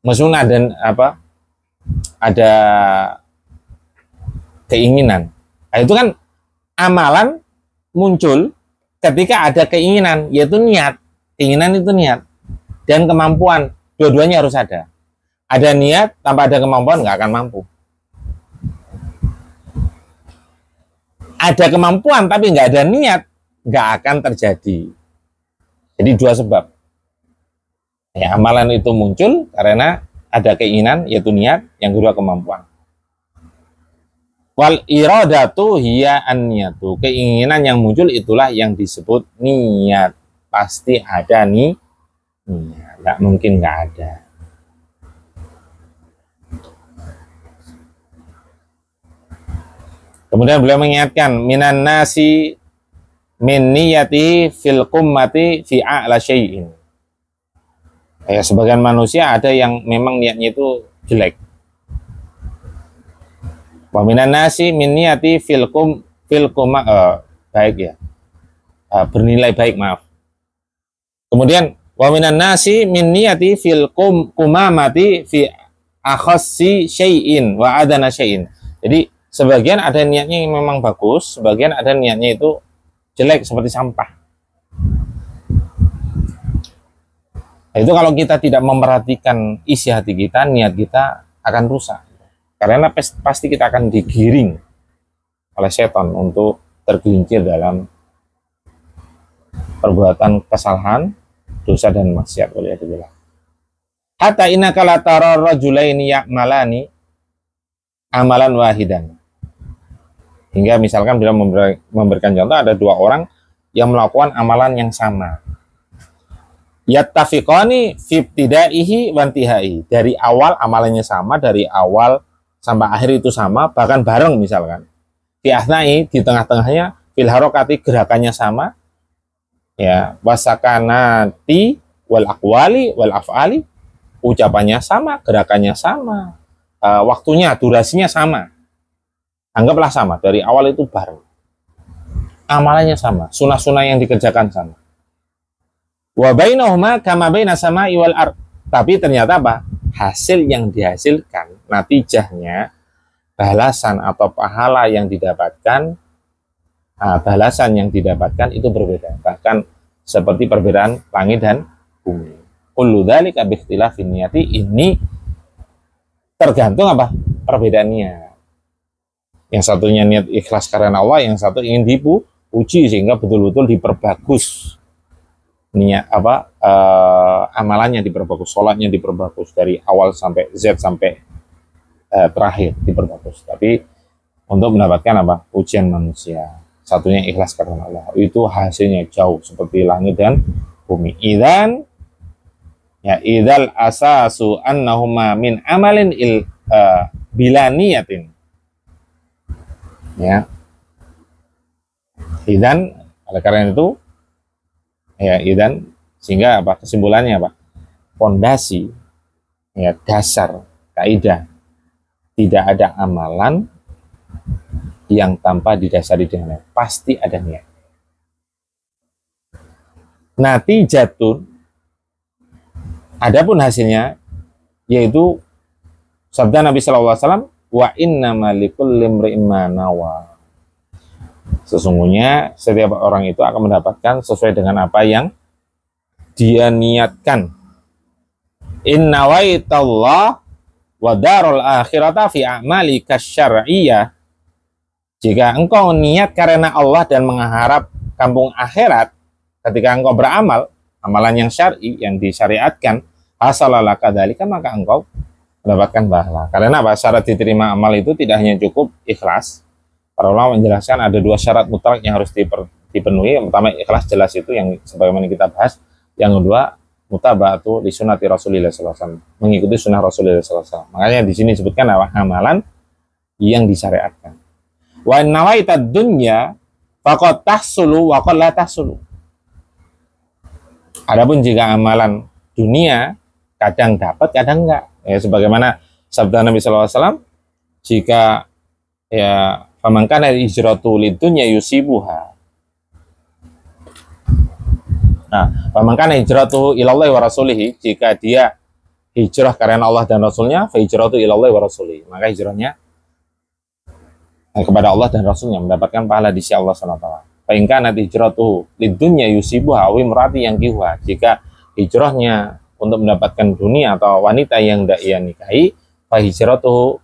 Meskipun ada keinginan. Nah, itu kan amalan muncul ketika ada keinginan, yaitu niat. Keinginan itu niat. Dan kemampuan, dua-duanya harus ada. Ada niat, tanpa ada kemampuan nggak akan mampu. Ada kemampuan, tapi nggak ada niat, nggak akan terjadi. Jadi dua sebab. Ya, amalan itu muncul karena ada keinginan, yaitu niat. Yang kedua kemampuan. Wal iradatu hiya an-niyatu. Keinginan yang muncul itulah yang disebut niat. Pasti ada nih niat. Nggak mungkin nggak ada. Kemudian beliau mengingatkan minan nasi min niyati fil qummati fi a'la syai'in. Ya, sebagian manusia ada yang memang niatnya itu jelek. Wa minan nasi min niyati fil baik ya. Bernilai baik, maaf. Kemudian wa minan nasi min niyati fil kumamati fi akhassi syai'in wa adana syai'in. Jadi sebagian ada niatnya yang memang bagus, sebagian ada niatnya itu jelek seperti sampah. Nah, itu kalau kita tidak memperhatikan isi hati kita, niat kita akan rusak. Karena pasti kita akan digiring oleh setan untuk tergelincir dalam perbuatan kesalahan, dosa dan maksiat. Waliyadzubillah. Hatta innaka la tara rajulaini ya'malani amalan wahidan. Hingga misalkan bila memberikan contoh, ada dua orang yang melakukan amalan yang sama. Yattafiqani fi ibtidaihi wa intihaihi. Dari awal amalannya sama, dari awal sampai akhir itu sama, bahkan bareng misalkan. Di asnai, di tengah-tengahnya, fil harokati, gerakannya sama. Ya, wasakanati wal aqwali wal af'ali, ucapannya sama, gerakannya sama. Waktunya, durasinya sama. Anggaplah sama, dari awal itu bareng. Amalannya sama, sunah-sunah yang dikerjakan sama. Wa bainahuma kama baina sama'i wal ard. Tapi ternyata apa? Hasil yang dihasilkan, natijahnya, balasan atau pahala yang didapatkan, balasan yang didapatkan itu berbeda. Bahkan seperti perbedaan langit dan bumi. Kullu dzalika bi ikhtilafin niyati. Ini tergantung apa? Perbedaannya. Yang satunya niat ikhlas karena Allah, yang satu ingin dipuji sehingga betul-betul diperbagus. Niat amalannya diperbagus, sholatnya diperbagus dari awal sampai Z sampai terakhir diperbagus. Tapi untuk mendapatkan apa? Ujian manusia. Satunya ikhlas karena Allah. Itu hasilnya jauh seperti langit dan bumi. Idzal asasu annahuma min amalin bila niyatin. Ya. Idzan, oleh karena itu ya, idan, sehingga apa kesimpulannya apa? Fondasi, ya, dasar, kaidah, tidak ada amalan yang tanpa didasari dengan niat. Pasti ada niat. Natijatun, adapun hasilnya, yaitu sabda Nabi SAW, wa innama likulli imri'in ma nawa. Sesungguhnya setiap orang itu akan mendapatkan sesuai dengan apa yang dia niatkan. Inna waitallah wa darul akhirata fi a'malika syar'iyyah. Jika engkau niat karena Allah dan mengharap kampung akhirat, ketika engkau beramal, amalan yang syar'i, yang disyariatkan, hasalalaka dzalika, maka engkau mendapatkan pahala. Karena apa? Syarat diterima amal itu tidak hanya cukup ikhlas. Para ulama menjelaskan ada dua syarat mutlak yang harus dipenuhi. Yang pertama ikhlas, jelas itu yang sebagaimana kita bahas. Yang kedua mutaba'atu li sunnati Rasulillah SAW, mengikuti sunnah Rasulullah SAW. Makanya di sini disebutkan apa? Amalan yang disyariatkan. Wa nawaitad dunya faqad tahsulu wa qad la tahsulu. Adapun jika amalan dunia kadang dapat, kadang enggak. Ya, sebagaimana sabda Nabi SAW, jika ya faman kana hijratu lidunya yusibuha. Nah, faman kana hijratu ilallahi wa rasulihi, jika dia hijrah karena Allah dan Rasulnya, fa hijratu ilallahi wa rasulihi, maka hijrahnya kepada Allah dan Rasulnya, mendapatkan pahala di sisi Allah SWT. Fa in kanat hijratuhu lidunya yusibuha aw imrati yankihuha. Jika hijrahnya untuk mendapatkan dunia atau wanita yang tidak ia nikahi, fa hijratuhu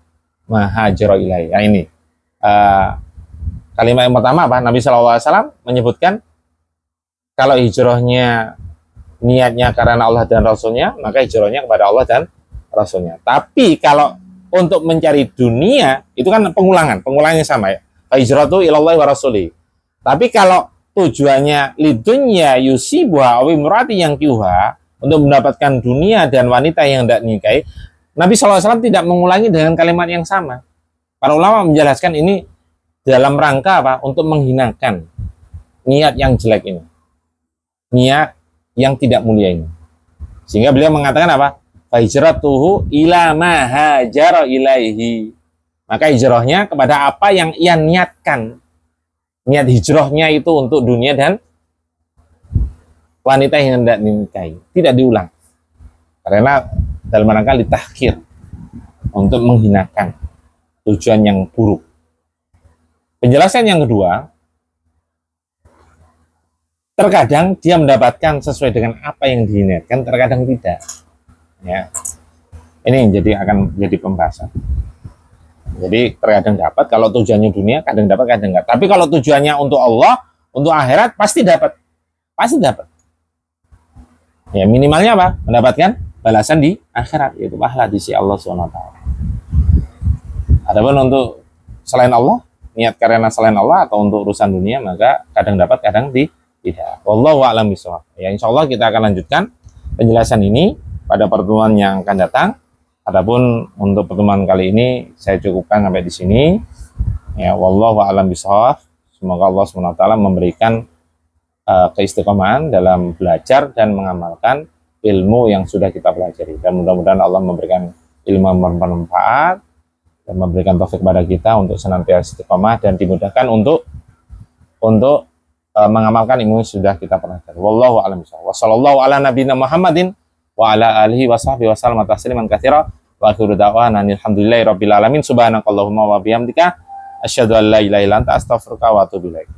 ma hajara ilaihi. Nah, ini kalimat yang pertama apa? Nabi SAW menyebutkan kalau hijrahnya niatnya karena Allah dan Rasulnya, maka hijrahnya kepada Allah dan Rasulnya. Tapi kalau untuk mencari dunia, itu kan pengulangannya sama ya. Hijratu ilallahi wa rasuli. Tapi kalau tujuannya lidunya yusibuha awi murati yang kiuha, untuk mendapatkan dunia dan wanita yang tidak nikahi, Nabi SAW tidak mengulangi dengan kalimat yang sama. Para ulama menjelaskan ini dalam rangka apa? Untuk menghinakan niat yang jelek ini. Niat yang tidak mulia ini. Sehingga beliau mengatakan apa? Hijratuhu ila ma hajara ilaihi. Maka hijrahnya kepada apa yang ia niatkan. Niat hijrahnya itu untuk dunia dan wanita yang tidak dinikahi. Tidak diulang. Karena dalam rangka ditahkir, untuk menghinakan tujuan yang buruk. Penjelasan yang kedua, terkadang dia mendapatkan sesuai dengan apa yang diniatkan, terkadang tidak. Ya, ini akan jadi pembahasan. Jadi terkadang dapat, kalau tujuannya dunia, kadang dapat, kadang enggak. Tapi kalau tujuannya untuk Allah, untuk akhirat, pasti dapat. Ya, minimalnya apa? Mendapatkan balasan di akhirat, yaitu pahala di sisi Allah SWT. Adapun untuk selain Allah, niat karena selain Allah atau untuk urusan dunia, maka kadang dapat, kadang tidak. Wallahu a'lam bishawab. Ya, insya Allah kita akan lanjutkan penjelasan ini pada pertemuan yang akan datang. Adapun untuk pertemuan kali ini saya cukupkan sampai di sini. Ya, wallahu a'lam bishawab. Semoga Allah SWT memberikan keistiqomahan dalam belajar dan mengamalkan ilmu yang sudah kita pelajari. Dan mudah-mudahan Allah memberikan ilmu yang bermanfaat dan memberikan taufik kepada kita untuk senantiasa istiqomah dan dimudahkan untuk mengamalkan ilmu yang sudah kita pelajari. Wallahu a'lam bishawab. Wassallallahu ala nabiyina Muhammadin wa ala alihi wa sahbihi wa sallam tasliman katsira wa akhiru da'wana alhamdulillahi rabbil alamin subhanakallahumma wa bihamdika asyhadu an la ilaha illa anta astaghfiruka wa atubu ilaik.